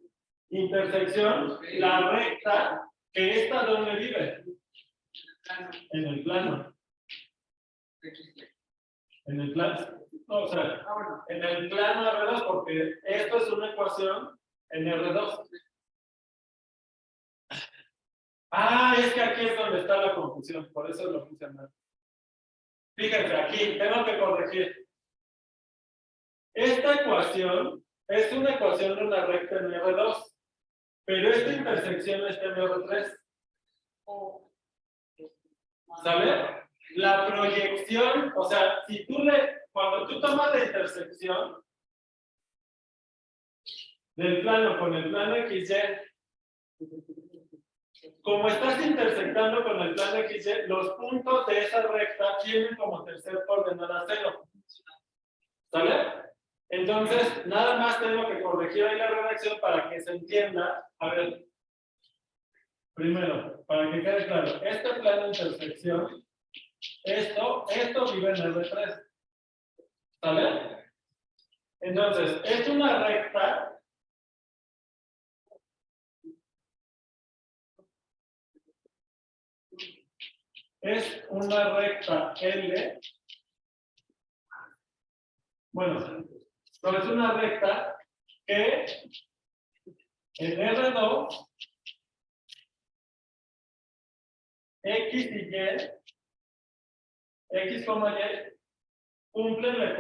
Intersección, la recta, que esta ¿dónde vive? En el plano. En el plano. No, o sea, en el plano R2, porque esto es una ecuación en R2. Ah, es que aquí es donde está la confusión, por eso lo puse mal. Fíjense, aquí tengo que corregir. Esta ecuación es una ecuación de una recta en R2, pero esta intersección está en R3. ¿Sale? La proyección, o sea, si tú cuando tú tomas la intersección del plano con el plano XY, como estás intersectando con el plano XY, los puntos de esa recta tienen como tercer coordenada 0. ¿Sale? Entonces, nada más tengo que corregir ahí la redacción para que se entienda. A ver, primero, para que quede claro, este plano de intersección, esto vive en R3. ¿Sale? Entonces, es una recta. Es una recta L. Bueno, pero es una recta que en R2, X y Y, X, Y, cumplen la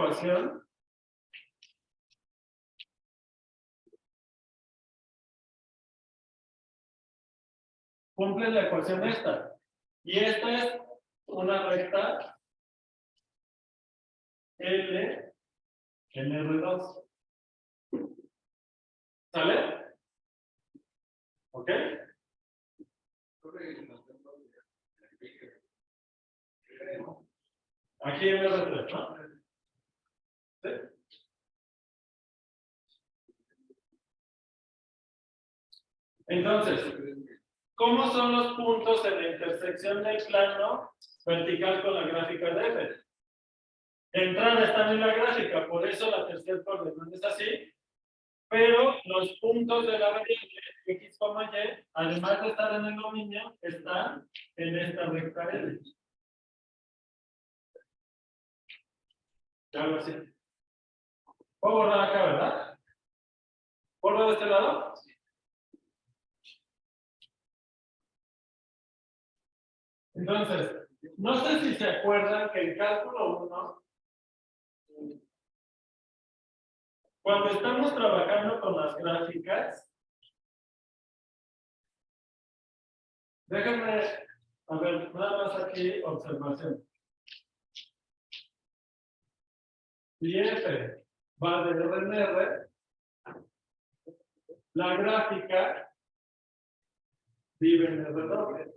ecuación esta. Y esta es una recta L en R2. ¿Sale? ¿Ok? Aquí en R3, ¿no? ¿Sí? Entonces, ¿cómo son los puntos en la intersección del plano vertical con la gráfica de F? De entrada están en la gráfica, por eso la tercera coordenada es así, pero los puntos de la variable X, Y, además de estar en el dominio, están en esta recta L. Ya lo sé. Puedo borrar acá, ¿verdad? ¿Borro de este lado? Entonces, no sé si se acuerdan que el cálculo 1, cuando estamos trabajando con las gráficas, déjenme, a ver, nada más aquí, observación. Si F va de R en R, la gráfica vive en R2.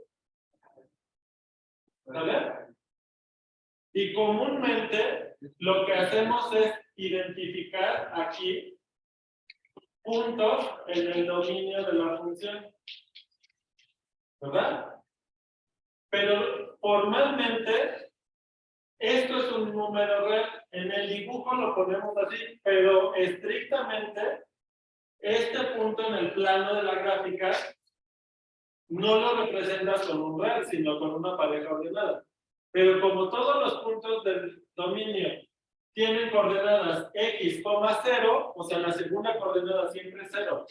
¿Vale? Y comúnmente lo que hacemos es identificar aquí puntos en el dominio de la función. ¿Verdad? Pero formalmente esto es un número real. En el dibujo lo ponemos así, pero estrictamente este punto en el plano de la gráfica no lo representas con un real, sino con una pareja ordenada. Pero como todos los puntos del dominio tienen coordenadas x, 0, o sea, la segunda coordenada siempre es 0,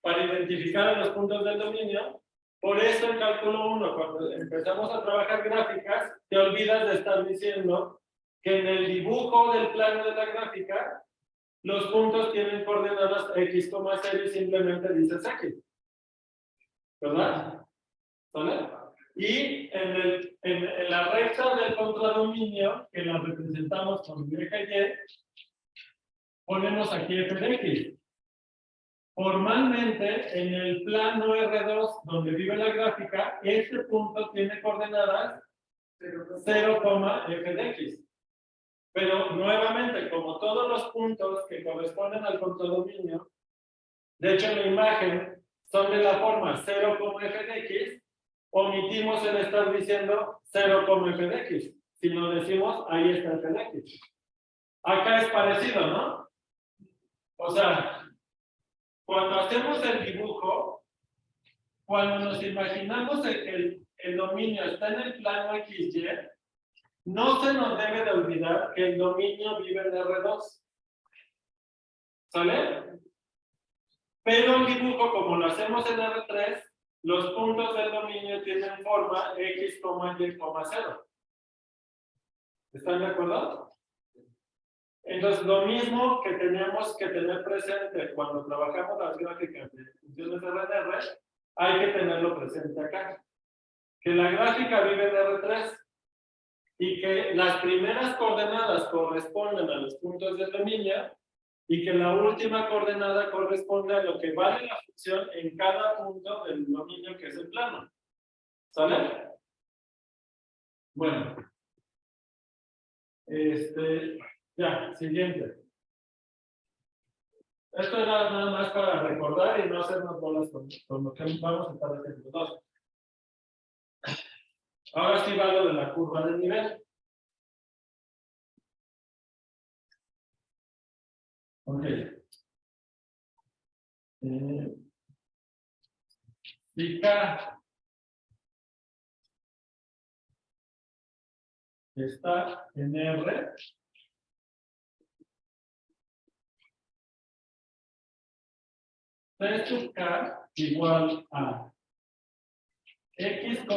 para identificar a los puntos del dominio. Por eso en cálculo 1, cuando empezamos a trabajar gráficas, te olvidas de estar diciendo que en el dibujo del plano de la gráfica, los puntos tienen coordenadas x, 0 y simplemente dices x. ¿Verdad? ¿Vale? Y en la recta del contradominio, que la representamos con y, ponemos aquí f de x. Formalmente, en el plano R2, donde vive la gráfica, este punto tiene coordenadas 0, f de x. Pero nuevamente, como todos los puntos que corresponden al contradominio, de hecho en la imagen son de la forma 0, f de x, omitimos el estar diciendo 0, f de x, sino decimos ahí está f de x. Acá es parecido, ¿no? O sea, cuando hacemos el dibujo, cuando nos imaginamos que el dominio está en el plano XY, no se nos debe de olvidar que el dominio vive en R2. ¿Sale? Pero el dibujo, como lo hacemos en R3, los puntos del dominio tienen forma x, y, 0. ¿Están de acuerdo? Entonces, lo mismo que tenemos que tener presente cuando trabajamos las gráficas de funciones de RNR, hay que tenerlo presente acá. Que la gráfica vive en R3 y que las primeras coordenadas corresponden a los puntos del dominio y que la última coordenada corresponde a lo que vale la función en cada punto del dominio que es el plano. ¿Sale? Bueno. Ya, siguiente. Esto era nada más para recordar y no hacernos bolas con lo que vamos a estar haciendo. 2. Ahora sí va lo de la curva de nivel. Ok. Si K está en R, T sub K igual a X, Y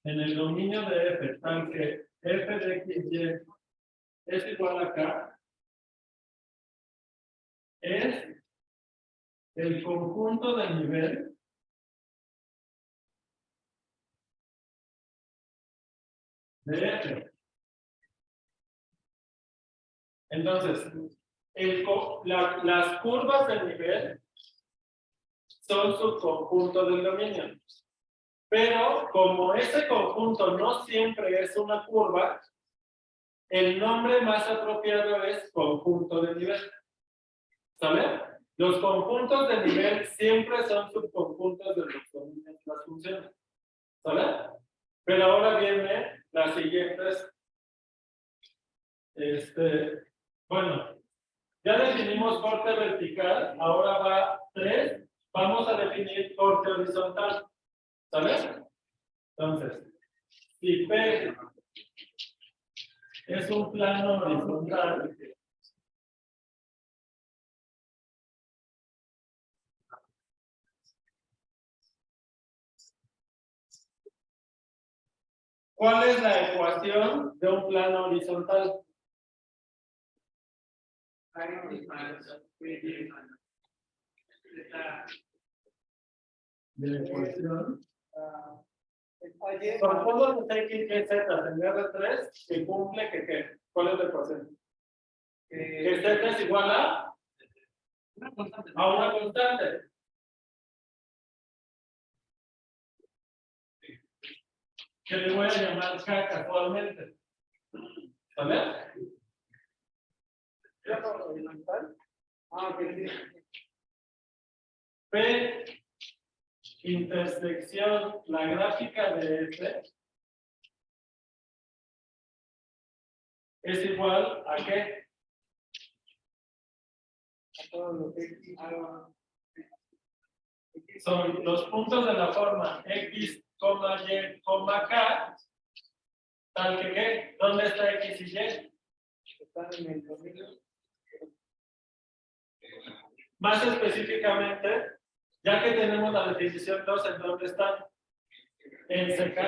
en el dominio de F, tal que F de XY es igual a K, es el conjunto de nivel de F. Entonces, las curvas del nivel son su conjunto del dominio. Pero como ese conjunto no siempre es una curva, el nombre más apropiado es conjunto de nivel. ¿Sale? Los conjuntos de nivel siempre son subconjuntos de los dominios de las funciones. ¿Sale? Pero ahora viene las siguientes. Bueno, ya definimos corte vertical, ahora va 3. Vamos a definir corte horizontal. ¿Sale? Entonces, si P es un plano horizontal, ¿cuál es la ecuación de un plano horizontal? De la ecuación. Con todos los x, y, z en R3, que cumple que ¿qué? ¿Cuál es la ecuación? Que z es igual a una constante. Que le voy a llamar K casualmente. ¿Vale? P intersección la gráfica de F es igual a ¿qué? A todo lo que son los puntos de la forma x, coma Y, coma K, tal que ¿qué? ¿Dónde está X y Y? Están en el dominio. Más específicamente, ya que tenemos la definición 2, ¿en dónde están? En CK.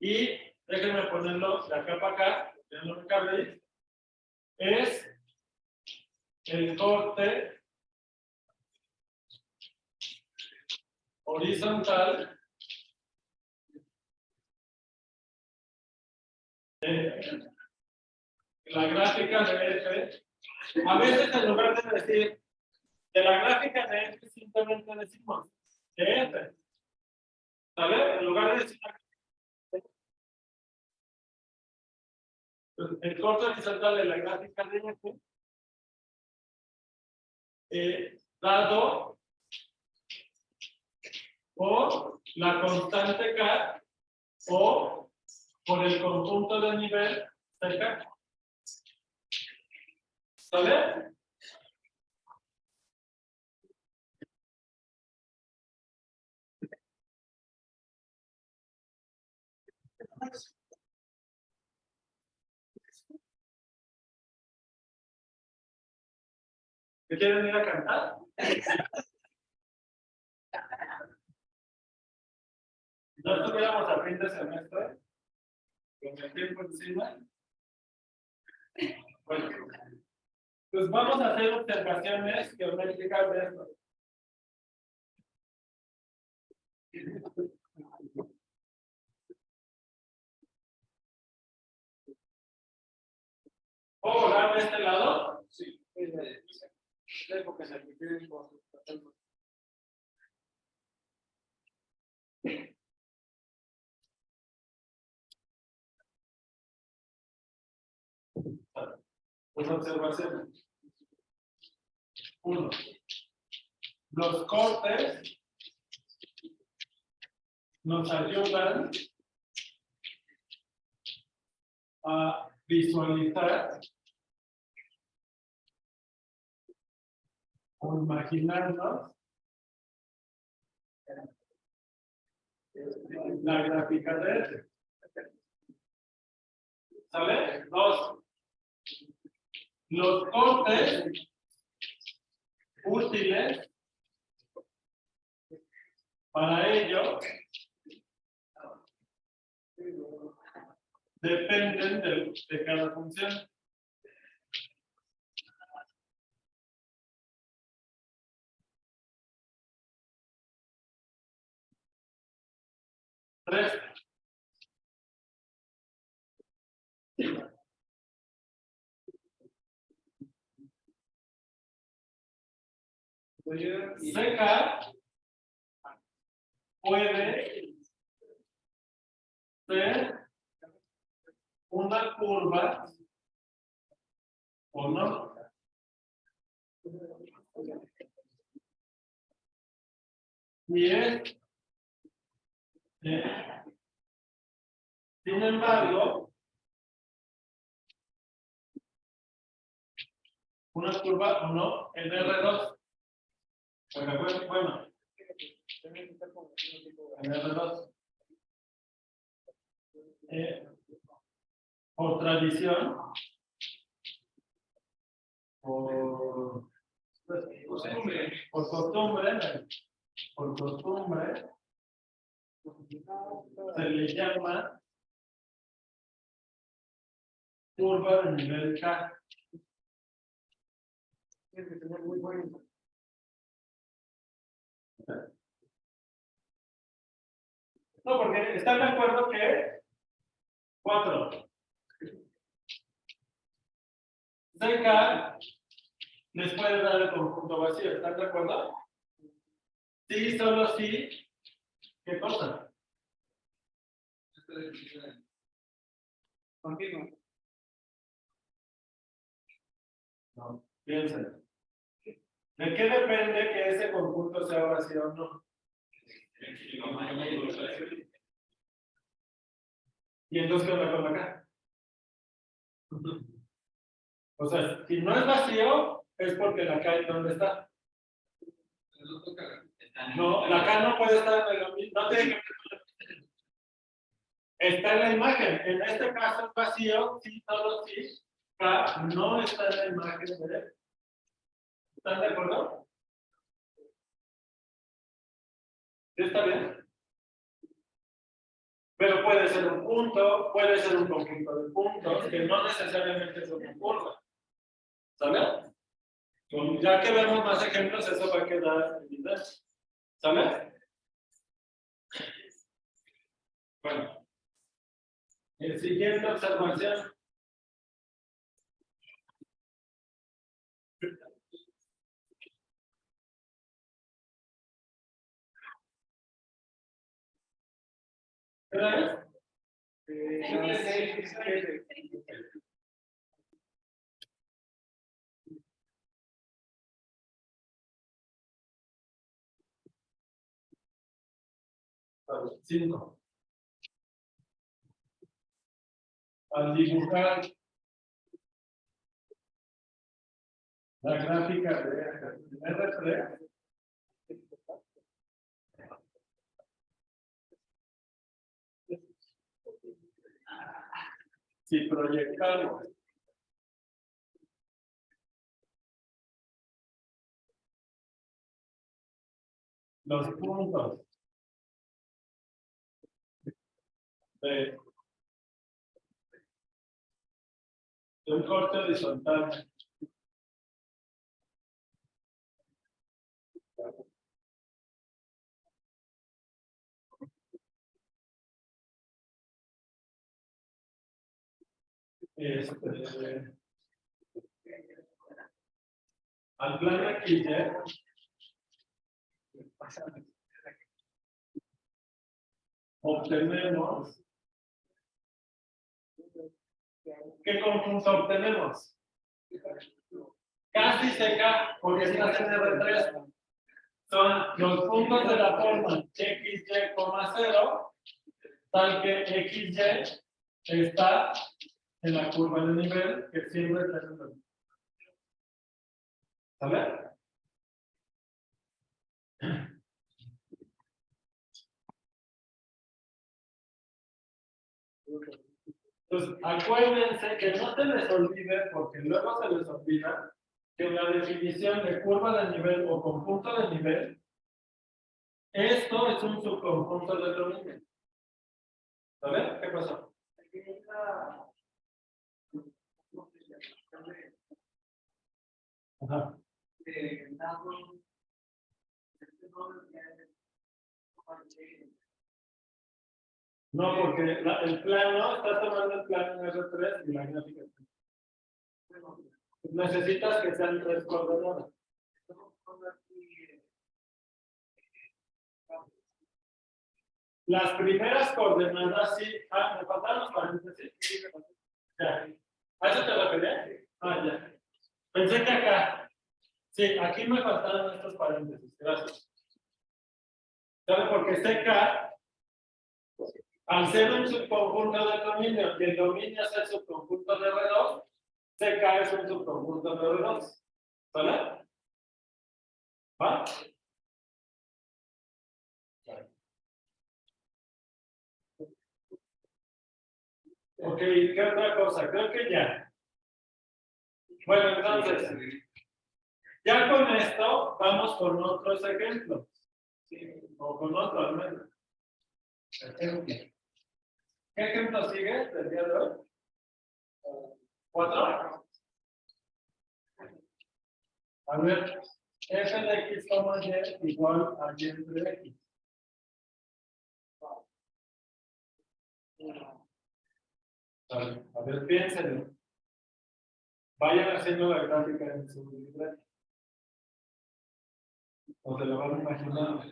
Y déjenme ponerlo de acá para acá, ya no me cabe. Es el corte horizontal de la gráfica de F. A veces en lugar de decir de la gráfica de F, simplemente decimos de F. ¿Sale? En lugar de decir el corte horizontal de la gráfica de F, dado por la constante K o por el conjunto de nivel de K. ¿Sale? ¿Me quieren ir a cantar? Si no estuviéramos a fin de semestre, con el tiempo encima. Bueno, pues vamos a hacer observaciones geométricas de esto. ¿Puedo borrar de este lado? Sí, es la época en la que tienen cosas. Pues observaciones. 1. Los cortes nos ayudan a visualizar o imaginarnos la gráfica de F. ¿Sale? 2. Los cortes útiles para ello dependen de cada función. Tres. CK puede ser una curva o no. Y es, sin embargo, una curva o no en R2. Bueno, en R2. Por tradición, por costumbre, se le llama curva de nivel K. Muy bueno. No, porque están de acuerdo que 4. CK les puede dar el conjunto vacío, ¿están de acuerdo? Sí, solo sí. ¿Qué cosa? Continúa. No, piensen. ¿De qué depende que ese conjunto sea vacío o no? ¿Y entonces qué onda con acá? O sea, si no es vacío, es porque la K, ¿dónde está? Está No, la K no puede estar en el mismo, no tiene que está en la imagen. En este caso es vacío, sí, solo sí. K no está en la imagen de. ¿Están de acuerdo? ¿Sí está bien? Pero puede ser un punto, puede ser un conjunto de puntos, que no necesariamente es una curva. ¿Sale? Ya que vemos más ejemplos, eso va a quedar evidente. ¿Sale? Bueno. El siguiente observación. ¿Qué es? Cinco. Al dibujar la gráfica de R3, si proyectamos los puntos de un corte horizontal al plano XY, obtenemos. ¿Qué conjunto obtenemos? Casi seca, porque está en R3. Son los puntos de la forma XY, 0, tal que XY está en la curva de nivel que siempre está en el. ¿Sale? Entonces, acuérdense que no se les olvide, porque luego se les olvida, que en la definición de curva de nivel o conjunto de nivel, esto es un subconjunto de dominio. ¿Sale? ¿Qué pasó? Ajá. No, porque el plano, está tomando el plano en R3 y la gráfica. Necesitas que sean 3 coordenadas. Las primeras coordenadas sí. Ah, me faltaron los paréntesis. Ya. ¿A eso te refería? Ah, ya. Pensé que acá. Sí, aquí me faltaron estos paréntesis. Gracias. ¿Sabe por qué CK? Al ser un subconjunto del dominio, y el dominio es el subconjunto de R2, CK es un subconjunto de R2. ¿Sale? ¿Va? Ok, ¿qué otra cosa? Creo que ya. Bueno, entonces, ya con esto vamos con otros ejemplos. Sí, o con otro al menos. ¿Qué ejemplo sigue del día de hoy? 4. A ver, f de x, y igual a y entre x. A ver, piénsenlo. Vayan haciendo la gráfica en su libreta. O se lo van imaginando.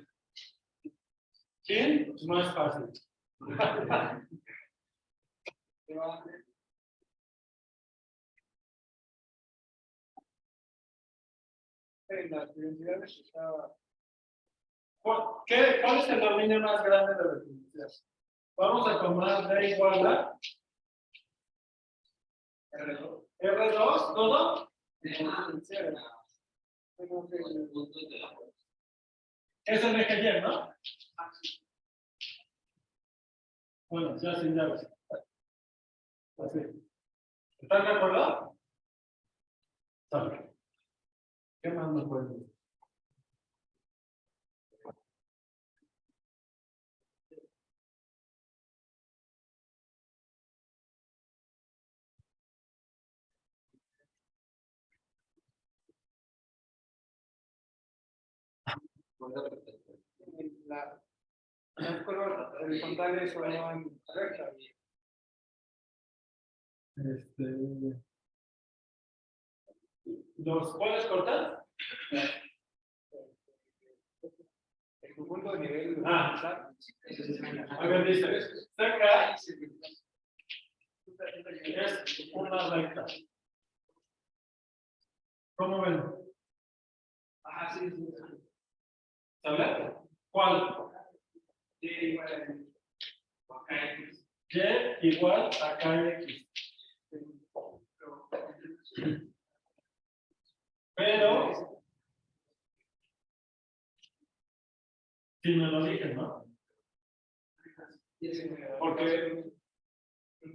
¿Sí? No es fácil. En las identidades está. ¿Cuál es el dominio más grande de la definición? Vamos a tomar D igual a R2, ¿todo? Es el eje Y, ¿no? Bueno, ya sin llaves. Así. ¿Están de acuerdo? Sale. ¿Qué más nos pueden decir? Las curvas horizontales son rectas. ¿Los puedes cortar? El conjunto de nivel. A ver, dice, saca es una recta. ¿Cómo ven? Sí. ¿Sale? ¿Cuál? Y igual a KX. Pero, si me lo dicen, ¿no? Porque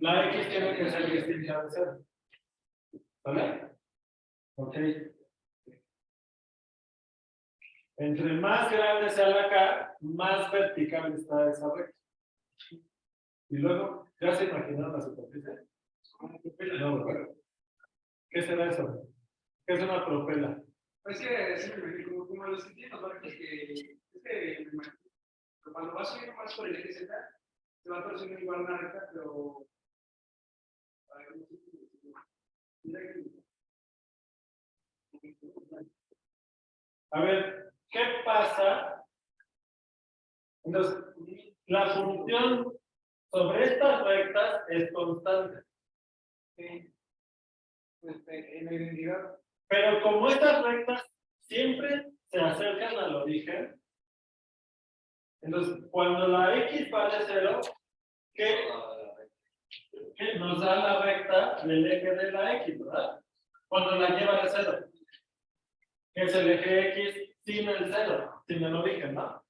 la X tiene que ser distinta de cero. ¿Vale? Ok. Entre más grande sea la K, más vertical está esa recta. Y luego, ¿ya se imaginaron la superficie? No, ¿verdad? ¿Qué será eso? ¿Qué es una propela? Es que sí, como los que tienen los barcos que cuando vas subiendo más por el eje Z, se va torciendo igual una recta, pero a ver, no sé cómo decirlo. A ver, ¿qué pasa? Entonces, la función sobre estas rectas es constante. En la identidad. Pero como estas rectas siempre se acercan al origen, entonces cuando la X vale 0, ¿qué nos da la recta del eje de la X, ¿verdad? Cuando la lleva a 0. Que es el eje X sin el 0, sin el origen, ¿no?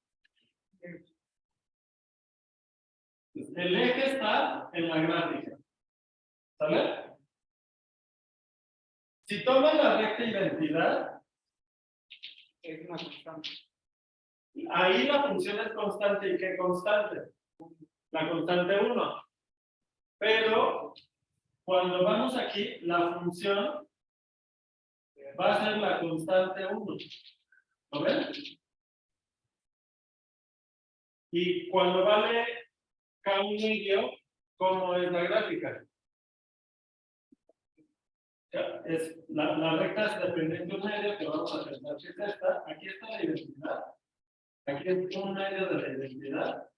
El eje está en la gráfica. ¿Sale? Si toman la recta identidad, Es una constante. ahí la función es constante. ¿Y qué constante? La constante 1. Pero cuando vamos aquí, la función va a ser la constante 1. ¿Lo ven? Y cuando vale K1 ¿cómo es la gráfica? Es la recta es dependiente de un medio que vamos a pensar que es esta. Aquí está la identidad. Aquí es un medio de la identidad.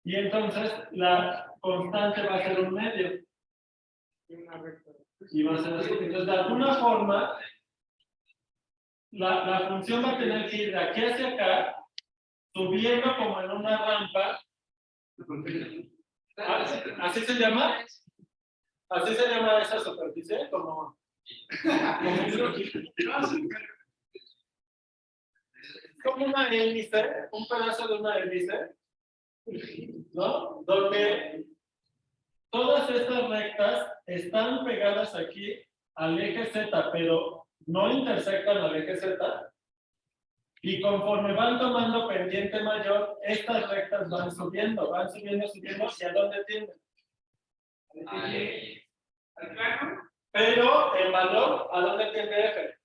Y entonces la constante va a ser un medio. Y va a ser así. Entonces, de alguna forma, la función va a tener que ir de aquí hacia acá, subiendo como en una rampa. ¿Así se llama? ¿Así se llama esa superficie? Como una hélice, un pedazo de una hélice, ¿no? Donde todas estas rectas están pegadas aquí al eje Z, pero no intersectan al eje Z. Y conforme van tomando pendiente mayor, estas rectas van subiendo, ¿hacia dónde tienden? Al plano. Pero en valor, ¿a dónde tiende F?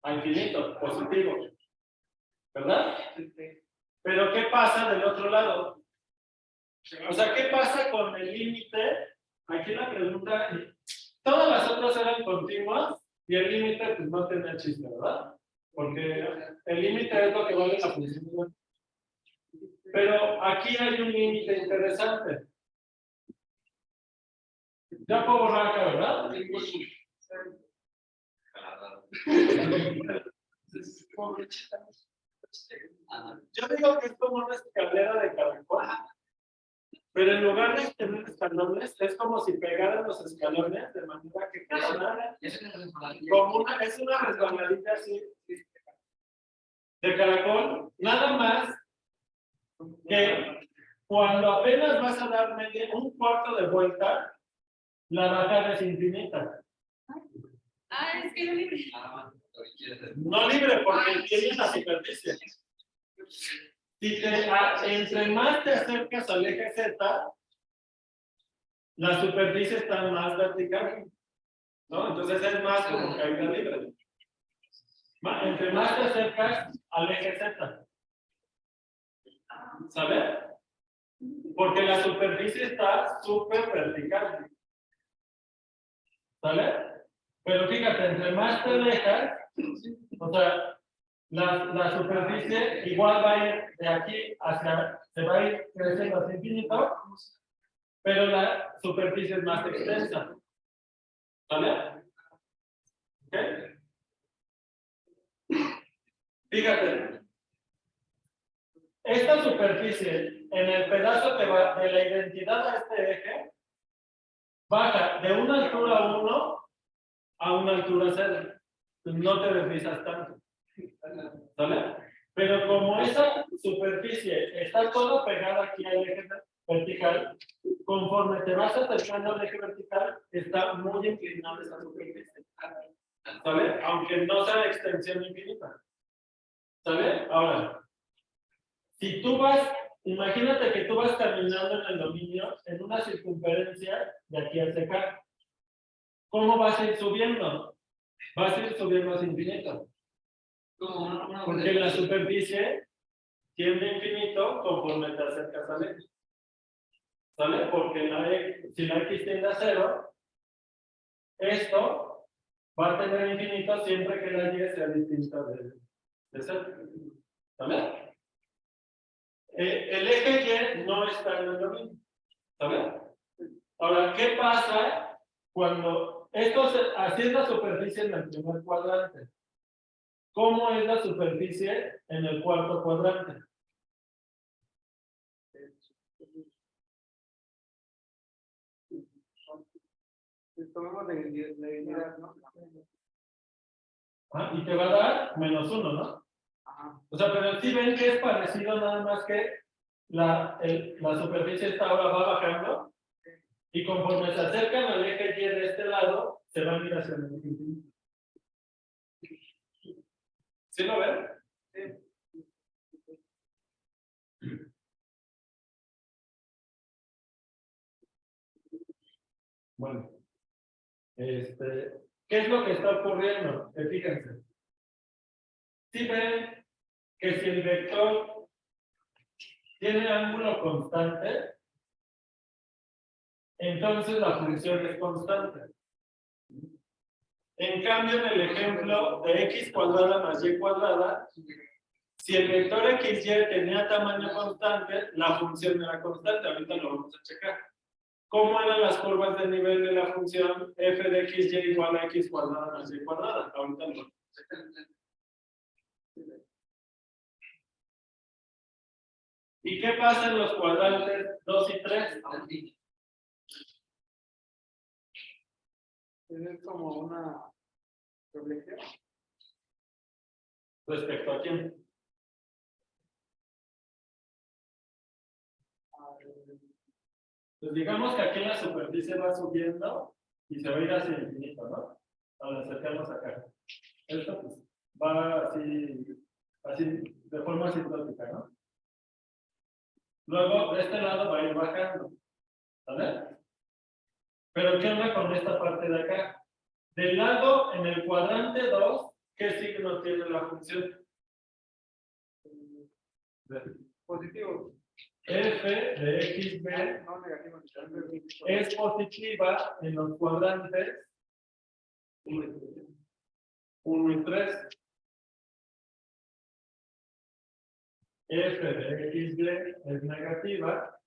A infinito, positivo. ¿Verdad? Pero ¿qué pasa del otro lado? O sea, ¿qué pasa con el límite? Aquí la pregunta, todas las otras eran continuas y el límite pues no tenía chiste, ¿verdad? Porque el límite es lo que vale la función. Pero aquí hay un límite interesante. Ya puedo borrar acá, ¿verdad? Yo digo que es como una escalera de caracol. Pero en lugar de tener escalones, es como si pegaran los escalones de manera que quedara como es una resbaladita así de caracol, nada más que cuando apenas vas a dar un cuarto de vuelta, la bajada es infinita. Es que no libre. No libre, porque tiene la superficie. Entre más te acercas al eje Z, la superficie está más vertical, ¿no? Entonces es más como caída libre. Entre más te acercas al eje Z, ¿sabes? Porque la superficie está súper vertical, ¿sale? Pero fíjate, entre más te alejas, o sea, la superficie igual va a ir de aquí hacia, se va a ir creciendo hacia infinito, pero la superficie es más extensa. ¿Vale? ¿Ok? Fíjate, esta superficie en el pedazo que va de la identidad a este eje, baja de una altura 1 a una altura 0. No te deslizas tanto. ¿Vale? Pero como esa superficie está toda pegada aquí al eje vertical, conforme te vas acercando al eje vertical, está muy inclinada esa superficie. ¿Sale? Aunque no sea de extensión infinita. ¿Sale? Ahora, si tú vas, imagínate que tú vas caminando en el dominio en una circunferencia de aquí hacia acá. ¿Cómo vas a ir subiendo? Vas a ir subiendo hacia infinito. Porque la superficie tiende a infinito conforme te acercas al eje. ¿Sale? Porque si la X tiende a 0, esto va a tener infinito siempre que la Y sea distinta de 0. ¿Sale? El eje Y no está en el dominio. ¿Sale? Ahora, ¿qué pasa cuando así es la superficie en el primer cuadrante? ¿Cómo es la superficie en el cuarto cuadrante? Tomemos de identidad, ¿no? Y te va a dar -1, ¿no? Ajá. O sea, pero sí ven que es parecido, nada más que la superficie esta ahora va bajando y conforme se acercan al eje Y de este lado, se van a ir hacia el infinito. ¿Sí lo ven? Sí. Bueno, ¿qué es lo que está ocurriendo? Fíjense. Si ven que si el vector tiene ángulo constante, entonces la función es constante. En cambio, en el ejemplo de x cuadrada más y cuadrada, si el vector xy tenía tamaño constante, la función era constante. Ahorita lo vamos a checar. ¿Cómo eran las curvas de nivel de la función f de xy igual a x cuadrada más y cuadrada? Ahorita lo vamos a checar. ¿Y qué pasa en los cuadrantes 2 y 3? Es como una reflexión. ¿Respecto a quién? Pues digamos que aquí la superficie va subiendo y se va a ir hacia el infinito, ¿no? Al acercarnos acá. Esto pues va así de forma asintótica, ¿no? Luego de este lado va a ir bajando, ¿vale? Pero ¿qué onda con esta parte de acá? Del lado en el cuadrante 2, ¿qué signo tiene la función? Positivo. F de xb No negativo. es positiva en los cuadrantes 1 y 3. F de xb es negativa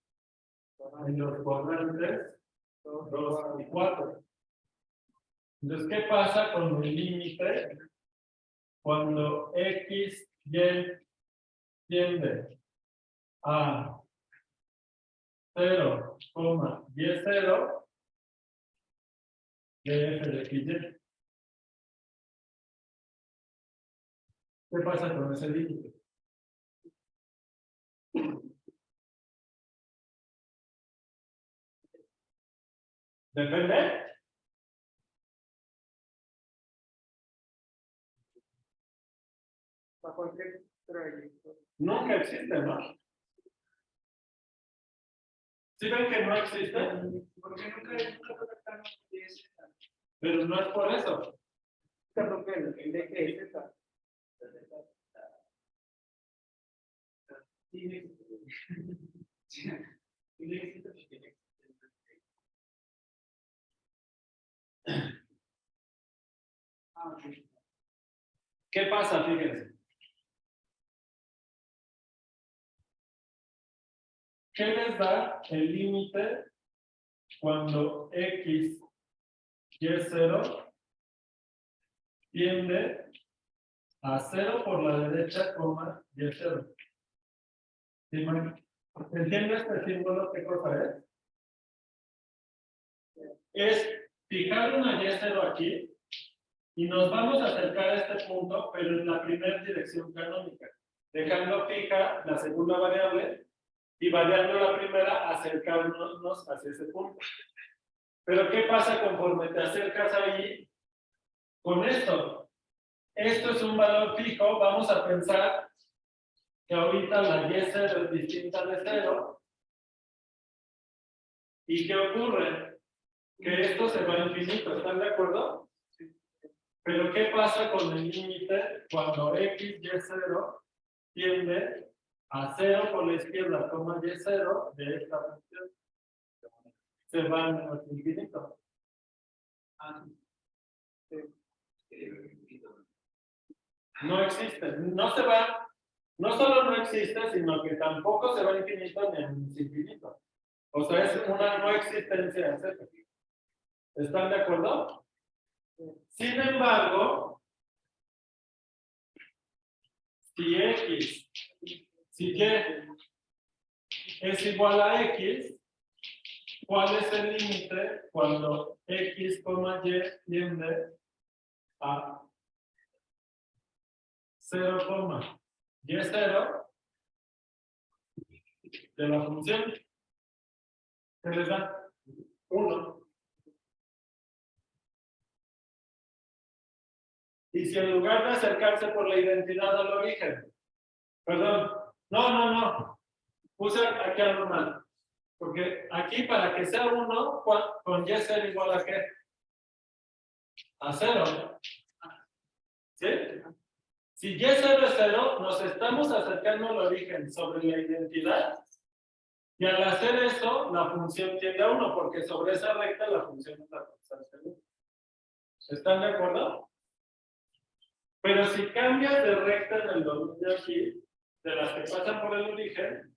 en los cuadrantes 2 y 4. Entonces, ¿qué pasa con el límite cuando x y tiende a 0, y0 de f de xy. ¿Qué pasa con ese límite? ¿Depende? Bajo cualquier trayectoria. Nunca existe, ¿no? ¿Sí ven que no existe? Porque nunca tratamos de eso. Pero no es por eso. Porque el eje es esa. ¿Qué pasa? Fíjense. ¿Qué les da el límite cuando x y0 tiende a 0 por la derecha, y0? ¿Entiendes este símbolo qué cosa es? Es fijar una y0 aquí y nos vamos a acercar a este punto, pero en la primera dirección canónica, dejando fija la segunda variable y variando la primera, acercarnos hacia ese punto. Pero ¿qué pasa conforme te acercas ahí con esto? Esto es un valor fijo, vamos a pensar que ahorita la y0 es distinta de 0. ¿Y qué ocurre? Que esto se va a infinito, ¿están de acuerdo? Pero ¿qué pasa con el límite cuando x, y0 tiende a 0 por la izquierda, y0 de esta función? Se va a menos infinito. No existe, no se va, no solo no existe, sino que tampoco se va a infinito ni a infinito. O sea, es una no existencia Z. ¿Están de acuerdo? Sin embargo, si x, si y es igual a x, ¿cuál es el límite cuando x, y tiende a 0, y0 de la función? ¿Qué les da? 1. Y si en lugar de acercarse por la identidad al origen, perdón, no, puse aquí algo mal, porque aquí para que sea 1, con y ser igual a qué? A 0. ¿Sí? Si y0 es 0, nos estamos acercando al origen sobre la identidad, y al hacer eso, la función tiende a 1, porque sobre esa recta la función está constante. ¿Están de acuerdo? Pero si cambias de recta en el dominio aquí, de las que pasan por el origen,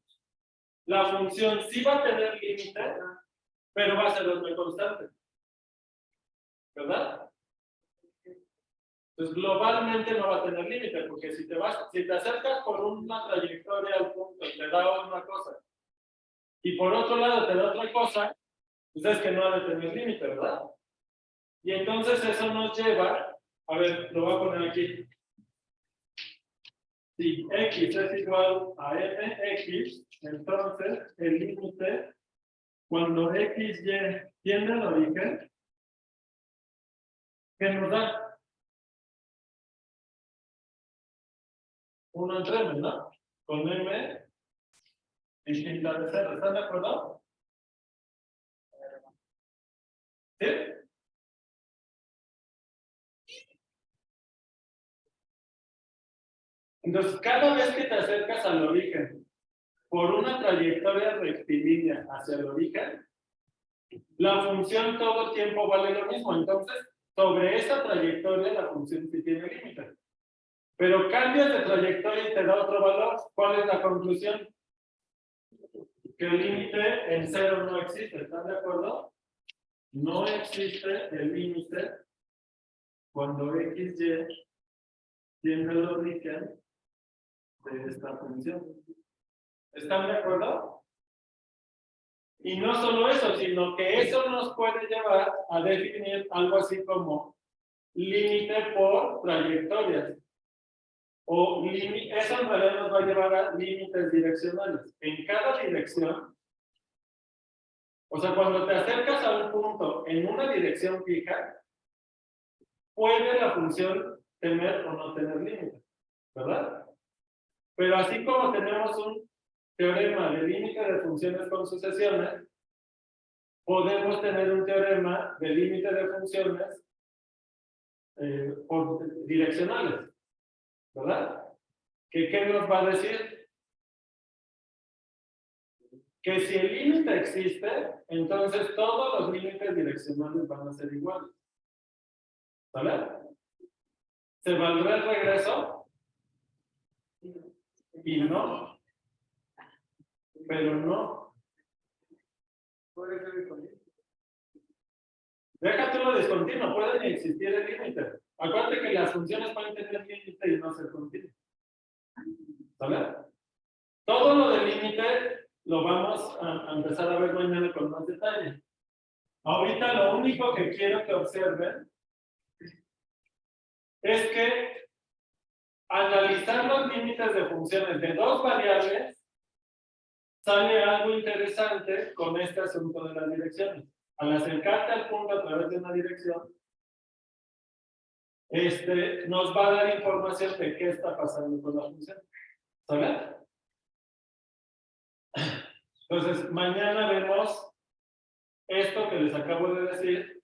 la función sí va a tener límite, pero va a ser una constante. ¿Verdad? Entonces, globalmente no va a tener límite, porque si te acercas por una trayectoria al punto y te da una cosa, y por otro lado te da otra cosa, pues es que no ha de tener límite, ¿verdad? Y entonces eso nos lleva, a ver, lo voy a poner aquí. Si x es igual a mx, entonces el límite, cuando xy tiende al origen, ¿qué nos da? 1 entre m, ¿no? Con m distinta de 0, ¿están de acuerdo? ¿Sí? Entonces, cada vez que te acercas al origen por una trayectoria rectilínea hacia el origen, la función todo el tiempo vale lo mismo. Entonces, sobre esa trayectoria la función sí tiene límite. Pero cambias de trayectoria y te da otro valor. ¿Cuál es la conclusión? Que el límite en 0 no existe. ¿Están de acuerdo? No existe el límite cuando xy tiene el origen de esta función. ¿Están de acuerdo? Y no solo eso, sino que eso nos puede llevar a definir algo así como límite por trayectorias. O eso en realidad nos va a llevar a límites direccionales. En cada dirección, o sea, cuando te acercas a un punto en una dirección fija, puede la función tener o no tener límites, ¿verdad? Pero así como tenemos un teorema de límite de funciones con sucesiones, podemos tener un teorema de límite de funciones direccionales, ¿verdad? ¿Qué nos va a decir? Que si el límite existe, entonces todos los límites direccionales van a ser iguales. ¿Vale? ¿Se valdrá el regreso? Y no. Pero no. Puede ser discontinuo. Déjate lo discontinuo, pueden existir el límite. Acuérdate que las funciones pueden tener límite y no ser continuas. ¿Vale? Todo lo del límite lo vamos a empezar a ver mañana con más detalle. Ahorita lo único que quiero que observen es que analizar los límites de funciones de dos variables sale algo interesante con este asunto de las direcciones. Al acercarte al punto a través de una dirección, nos va a dar información de qué está pasando con la función. ¿Sale? Entonces, mañana vemos esto que les acabo de decir.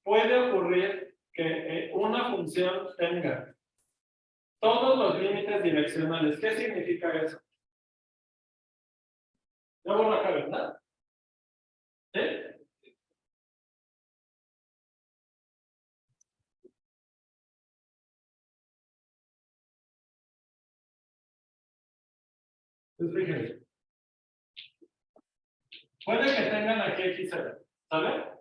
Puede ocurrir que una función tenga todos los límites direccionales. ¿Qué significa eso? ¿No borro acá, verdad? ¿Sí? Entonces, fíjense. Puede que tengan aquí x0, ¿sale?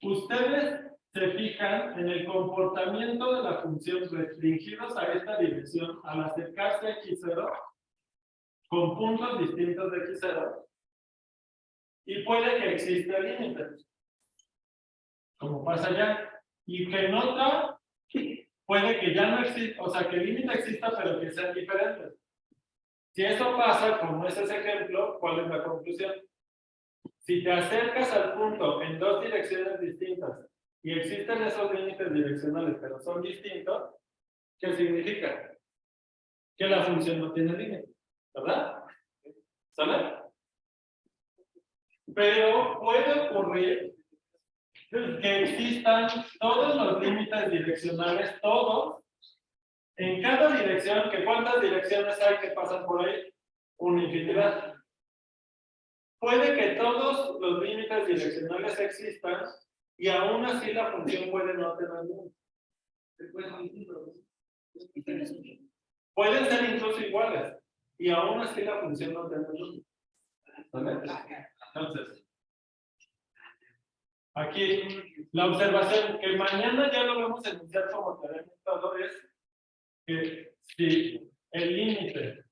Ustedes se fijan en el comportamiento de la función restringidos a esta dirección al acercarse a x0 con puntos distintos de x0 y puede que exista límites, como pasa allá, y que en otra puede que ya no exista, o sea, que el límite exista pero que sean diferentes. Si eso pasa, como es ese ejemplo, ¿cuál es la conclusión? Si te acercas al punto en dos direcciones distintas y existen esos límites direccionales, pero son distintos, ¿qué significa? Que la función no tiene límite, ¿verdad? ¿Sale? Pero puede ocurrir que existan todos los límites direccionales, todos, en cada dirección, que ¿cuántas direcciones hay que pasan por ahí? Una infinidad. Puede que todos los límites direccionales existan y aún así la función puede no tener límite. Pueden ser incluso iguales y aún así la función no tiene límite. Entonces, aquí la observación que mañana ya lo vamos a enunciar como tarea es que si el límite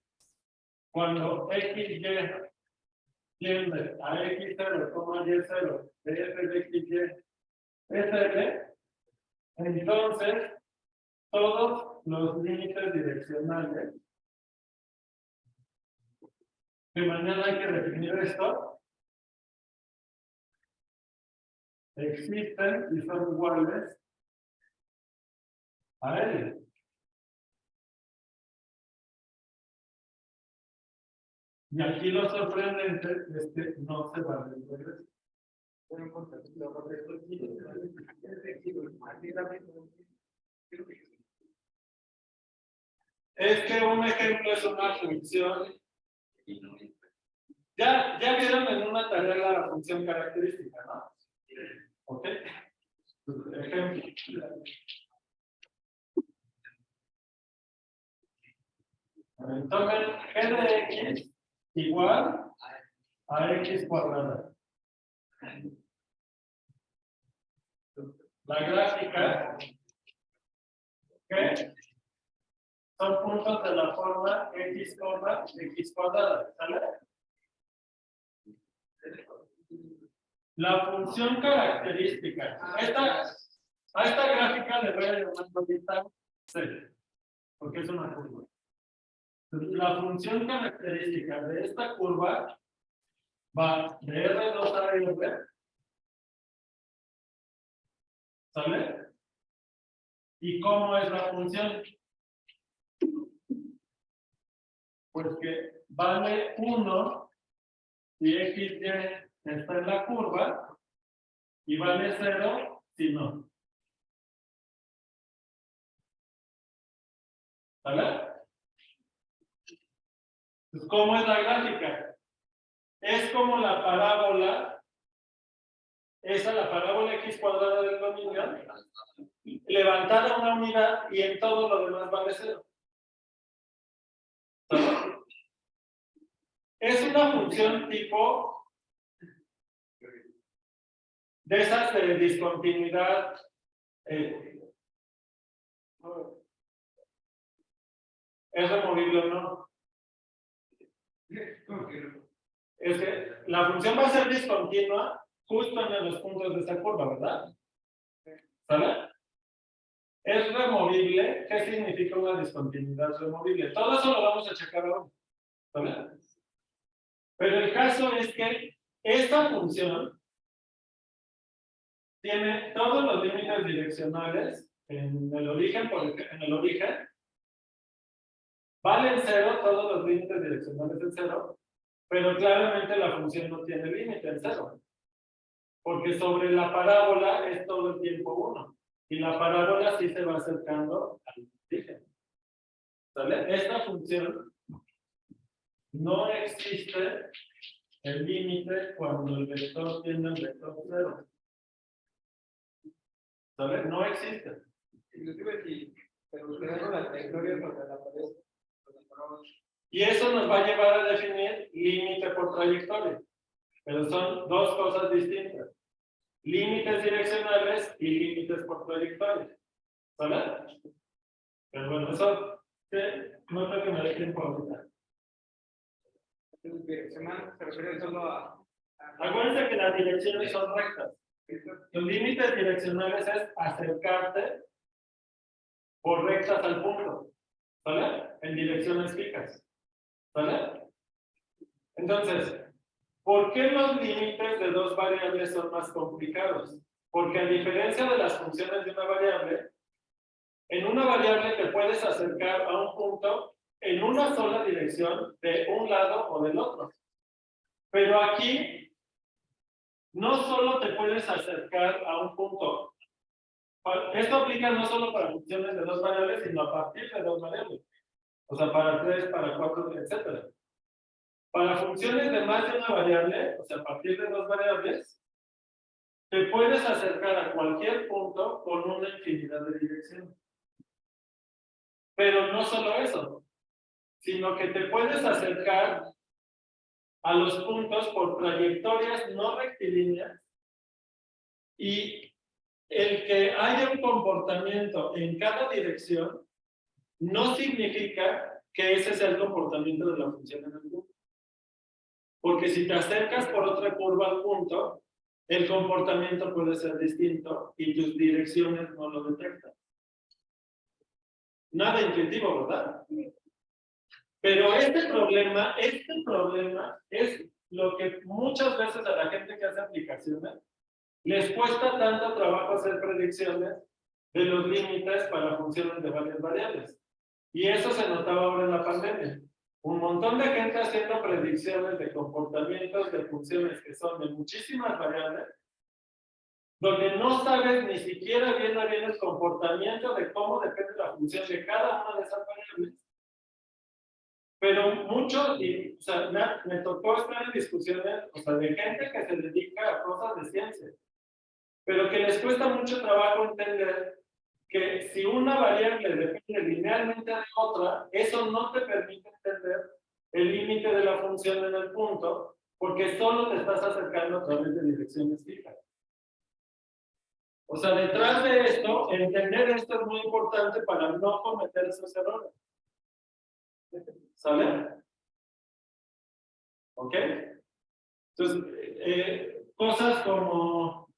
cuando x, y tiende a x0, y0 de f de x, y es f, entonces todos los límites direccionales, que mañana hay que definir esto, existen y son iguales a L. Y aquí lo sorprendente es que no se va a regreso. Es que un ejemplo es una función. Ya vieron en una tarea la función característica, ¿no? ¿Ok? Ejemplo. Entonces, g de x igual a x cuadrada. La gráfica, ¿ok? Son puntos de la forma x, x cuadrada, ¿sale? La función característica. A esta gráfica le voy a llamar ahorita C, porque es una curva. La función característica de esta curva va de R2 a R. ¿Sale? ¿Y cómo es la función? Pues que vale 1 si XY está en la curva y vale 0 si no. ¿Sale? Pues, ¿cómo es la gráfica? Es como la parábola, esa la parábola x cuadrada del dominio, levantada una unidad y en todo lo demás vale 0. ¿Sale? Es una función tipo de esas de discontinuidad. ¿Es removible o no? Es que la función va a ser discontinua justo en los puntos de esta curva, ¿verdad? ¿Sale? Es removible. ¿Qué significa una discontinuidad removible? Todo eso lo vamos a checar ahora. ¿Sale? Pero el caso es que esta función tiene todos los límites direccionales en el origen, en el origen. Valen 0 todos los límites direccionales en 0, pero claramente la función no tiene límite en 0. Porque sobre la parábola es todo el tiempo 1. Y la parábola sí se va acercando al origen. ¿Sale? Esta función no existe el límite cuando el vector tiene el vector 0. ¿Sale? No existe. Inclusive si se consideran las trayectorias sobre la pared. Y eso nos va a llevar a definir límite por trayectoria. Pero son dos cosas distintas. Límites direccionales y límites por trayectoria. ¿Sale? Pero bueno, eso no creo que me dé tiempo ahorita. Direccional se refiere solo a. Acuérdense que las direcciones son rectas. Los límites direccionales es acercarte por rectas al punto. ¿Sale? En direcciones fijas. ¿Sale? Entonces, ¿por qué los límites de dos variables son más complicados? Porque a diferencia de las funciones de una variable, en una variable te puedes acercar a un punto en una sola dirección de un lado o del otro. Pero aquí, no solo te puedes acercar a un punto. Esto aplica no solo para funciones de dos variables, sino a partir de dos variables. O sea, para 3, para 4, etc. Para funciones de más de una variable, o sea, a partir de dos variables, te puedes acercar a cualquier punto con una infinidad de direcciones. Pero no solo eso, sino que te puedes acercar a los puntos por trayectorias no rectilíneas y el que haya un comportamiento en cada dirección no significa que ese sea el comportamiento de la función en el punto. Porque si te acercas por otra curva al punto, el comportamiento puede ser distinto y tus direcciones no lo detectan. Nada intuitivo, ¿verdad? Pero este problema es lo que muchas veces a la gente que hace aplicaciones les cuesta tanto trabajo hacer predicciones de los límites para funciones de varias variables. Y eso se notaba ahora en la pandemia. Un montón de gente haciendo predicciones de comportamientos de funciones que son de muchísimas variables, donde no sabes ni siquiera bien el comportamiento de cómo depende la función de cada una de esas variables. Pero mucho, o sea, me tocó estar en discusiones, o sea, de gente que se dedica a cosas de ciencia, pero que les cuesta mucho trabajo entender que si una variable depende linealmente de otra, eso no te permite entender el límite de la función en el punto, porque solo te estás acercando a través de direcciones fijas. O sea, detrás de esto, entender esto es muy importante para no cometer esos errores. ¿Sale? ¿Ok? Entonces, cosas como,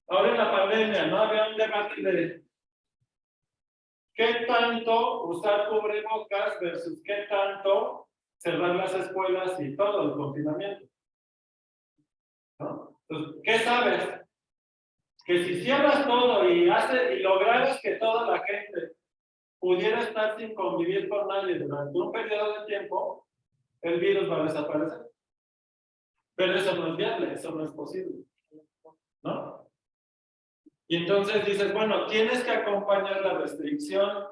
ahora en la pandemia, ¿no? Había un debate de qué tanto usar cubrebocas versus qué tanto cerrar las escuelas y todo el confinamiento, ¿no? Entonces, ¿qué sabes? Que si cierras todo y lograras que toda la gente pudiera estar sin convivir con nadie durante un periodo de tiempo, el virus va a desaparecer. Pero eso no es viable, eso no es posible, ¿no? Y entonces dices, bueno, tienes que acompañar la restricción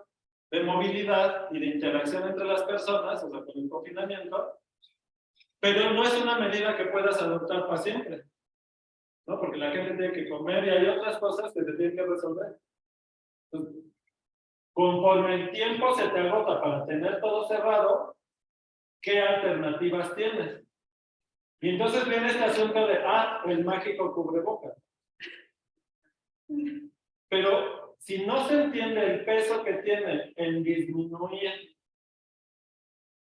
de movilidad y de interacción entre las personas, o sea, con el confinamiento, pero no es una medida que puedas adoptar para siempre, ¿no? Porque la gente tiene que comer y hay otras cosas que se tienen que resolver. Entonces, conforme el tiempo se te agota para tener todo cerrado, ¿qué alternativas tienes? Y entonces viene este asunto de, el mágico cubrebocas. Pero si no se entiende el peso que tiene en disminuir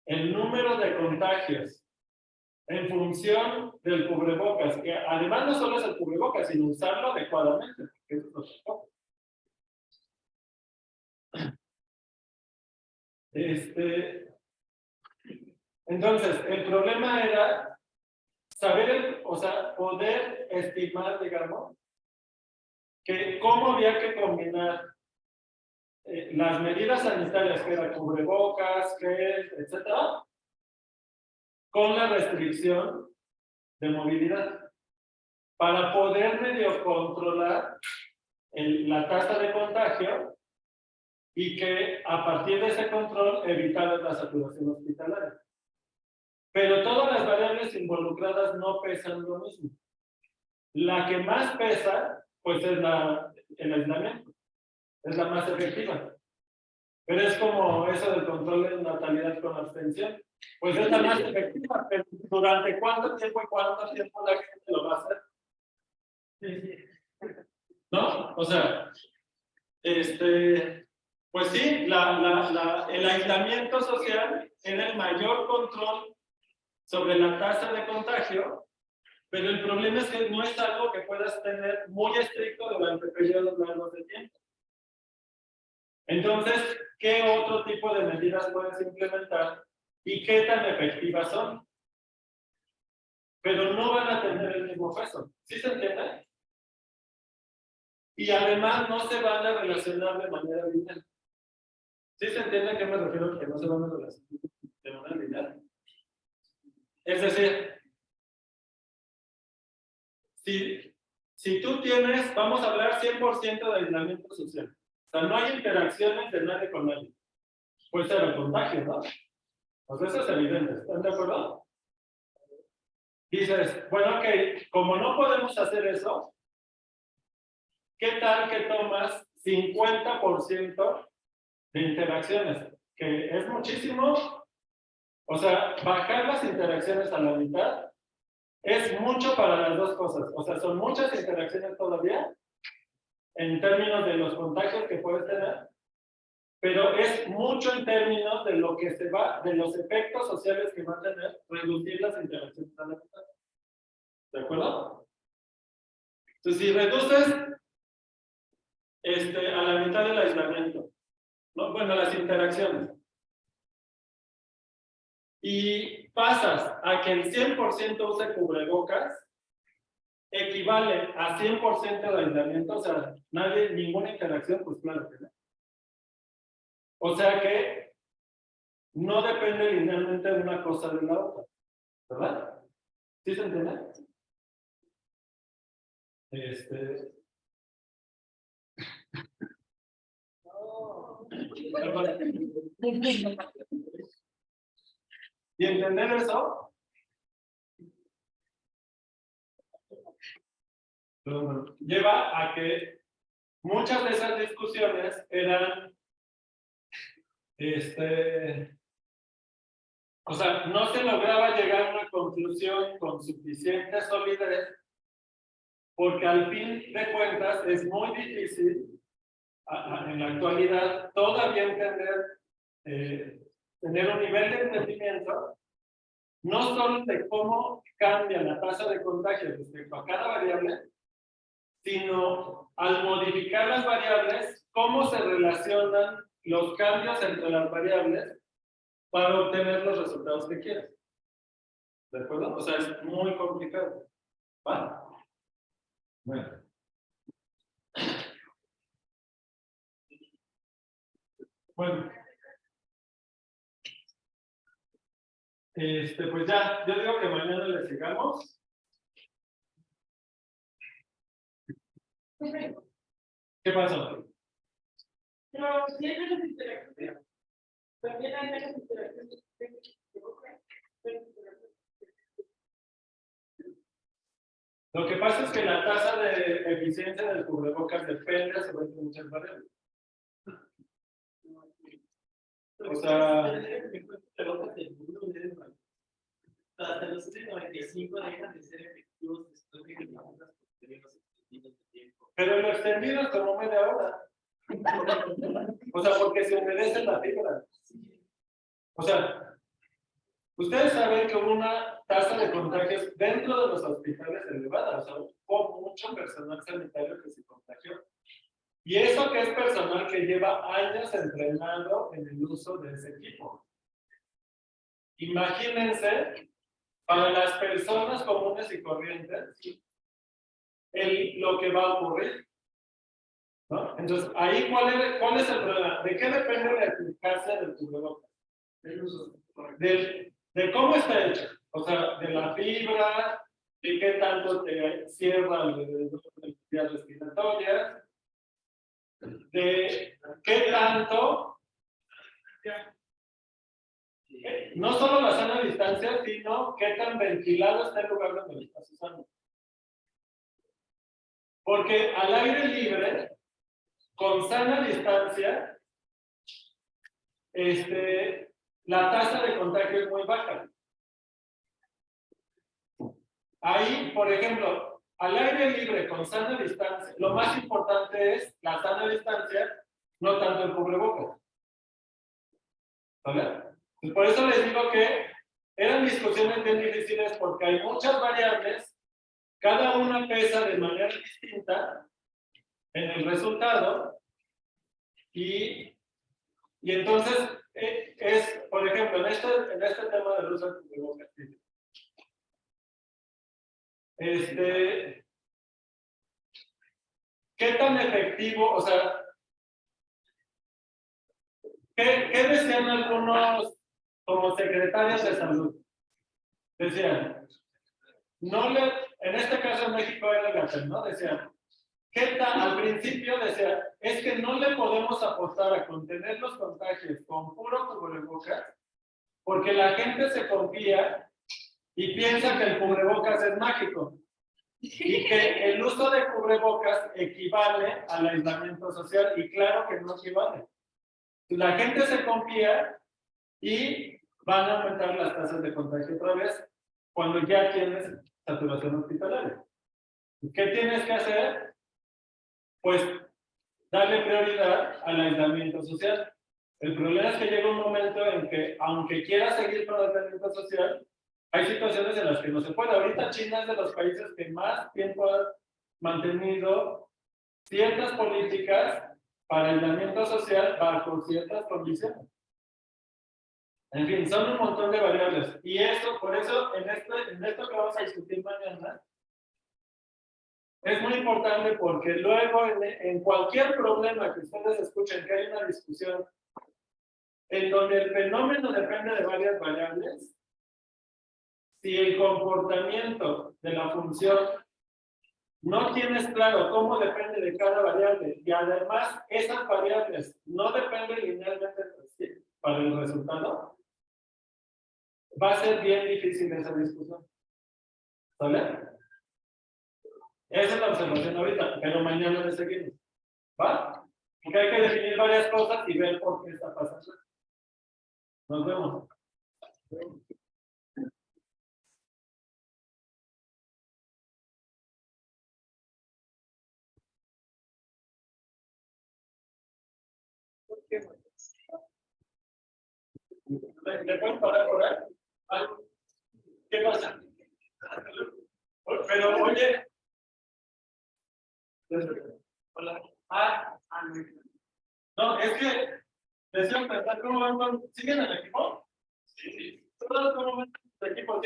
el número de contagios en función del cubrebocas, que además no solo es el cubrebocas, sino usarlo adecuadamente, que eso es otra cosa. Entonces, el problema era saber, o sea, poder estimar, digamos, que cómo había que combinar las medidas sanitarias, que era cubrebocas, gel, etcétera, con la restricción de movilidad, para poder medio controlar la tasa de contagio y que a partir de ese control evitar la saturación hospitalaria. Pero todas las variables involucradas no pesan lo mismo. La que más pesa, pues es el aislamiento. Es la más efectiva. Pero es como eso del control de natalidad con abstención. Pues es la más efectiva, pero ¿durante cuánto tiempo y cuánto tiempo la gente lo va a hacer? ¿No? O sea, pues sí, el aislamiento social era el mayor control sobre la tasa de contagio, pero el problema es que no es algo que puedas tener muy estricto durante periodos largos de tiempo. Entonces, ¿qué otro tipo de medidas puedes implementar y qué tan efectivas son? Pero no van a tener el mismo peso. ¿Sí se entiende? Y además no se van a relacionar de manera lineal. ¿Sí se entiende a qué me refiero que no se van a relacionar de manera lineal? Es decir, si tú tienes, vamos a hablar 100% de aislamiento social. O sea, no hay interacciones de nadie con nadie. Puede ser el contagio, ¿no? Pues eso es evidente. ¿Están de acuerdo? Dices, bueno, ok, como no podemos hacer eso, ¿qué tal que tomas 50% de interacciones? Que es muchísimo. O sea, bajar las interacciones a la mitad es mucho para las dos cosas. O sea, son muchas interacciones todavía en términos de los contagios que puedes tener, pero es mucho en términos de lo que se va, de los efectos sociales que va a tener reducir las interacciones a la mitad. ¿De acuerdo? Entonces, si reduces a la mitad del aislamiento, ¿no? Bueno, las interacciones, y pasas a que el 100% use cubrebocas, equivale a 100% de aislamiento, o sea, ninguna interacción, pues claro que no. O sea que no depende linealmente de una cosa de la otra, ¿verdad? ¿Sí se entiende? Y entender eso lleva a que muchas de esas discusiones eran, o sea, no se lograba llegar a una conclusión con suficiente solidez, porque al fin de cuentas es muy difícil en la actualidad todavía entender, tener un nivel de entendimiento no solo de cómo cambia la tasa de contagio respecto a cada variable, sino al modificar las variables, cómo se relacionan los cambios entre las variables para obtener los resultados que quieres. ¿De acuerdo? O sea, es muy complicado. ¿Va? Bueno. Bueno. Pues ya, yo digo que mañana le sigamos. ¿Qué pasó? Pero si hay menos interacción, también hay menos interacción. Lo que pasa es que la tasa de eficiencia del cubrebocas depende sobre muchas variables. O sea, hasta los 95 dejan de ser efectivos después de que las posteriores extendidos de tiempo. pero lo extendido es como media hora. O sea, porque se humedece la fibra. O sea, ustedes saben que hubo una tasa de contagios dentro de los hospitales elevada. O sea, hubo mucho personal sanitario que se contagió. Y eso que es personal que lleva años entrenando en el uso de ese equipo. Imagínense, para las personas comunes y corrientes, lo que va a ocurrir. ¿No? Entonces, ahí, ¿cuál es el problema? ¿De qué depende la eficacia del cubrebocas? De cómo está hecho. O sea, de la fibra, de qué tanto te cierra alrededor de las vías respiratorias, de qué tanto, no solo la sana distancia, sino qué tan ventilado está el lugar donde lo estás usando. Porque al aire libre, con sana distancia, la tasa de contagio es muy baja. Ahí, por ejemplo, al aire libre con sana distancia, lo más importante es la sana distancia, no tanto el cubrebocas. ¿Vale? Pues por eso les digo que eran discusiones bien difíciles porque hay muchas variables, cada una pesa de manera distinta en el resultado y entonces por ejemplo, en este tema del uso del cubrebocas, ¿qué tan efectivo, o sea, qué decían algunos como secretarios de salud? Decían, en este caso en México era Gatel, ¿no? Decían, al principio decía, es que no le podemos apostar a contener los contagios con puro cubrebocas, porque la gente se confía y piensa que el cubrebocas es mágico. Y que el uso de cubrebocas equivale al aislamiento social, y claro que no equivale. La gente se confía y van a aumentar las tasas de contagio otra vez cuando ya tienes saturación hospitalaria. ¿Qué tienes que hacer? Pues darle prioridad al aislamiento social. El problema es que llega un momento en que, aunque quieras seguir con el aislamiento social, hay situaciones en las que no se puede. Ahorita China es de los países que más tiempo ha mantenido ciertas políticas para aislamiento social bajo ciertas condiciones. En fin, son un montón de variables. Y eso, por eso, en esto que vamos a discutir mañana, es muy importante porque luego en cualquier problema que ustedes escuchen que hay una discusión en donde el fenómeno depende de varias variables, si el comportamiento de la función no tienes claro cómo depende de cada variable y además esas variables no dependen linealmente para el resultado, va a ser bien difícil esa discusión. ¿Vale? Esa es la observación ahorita, pero mañana le seguimos. ¿Va? Porque hay que definir varias cosas y ver por qué está pasando. Nos vemos. ¿Le pueden parar por ahí? ¿Algo? ¿Qué pasa? Pero oye. Hola. No, es que deseo pensar cómo van con. ¿Siguen el equipo? Sí. ¿Todos cómo van?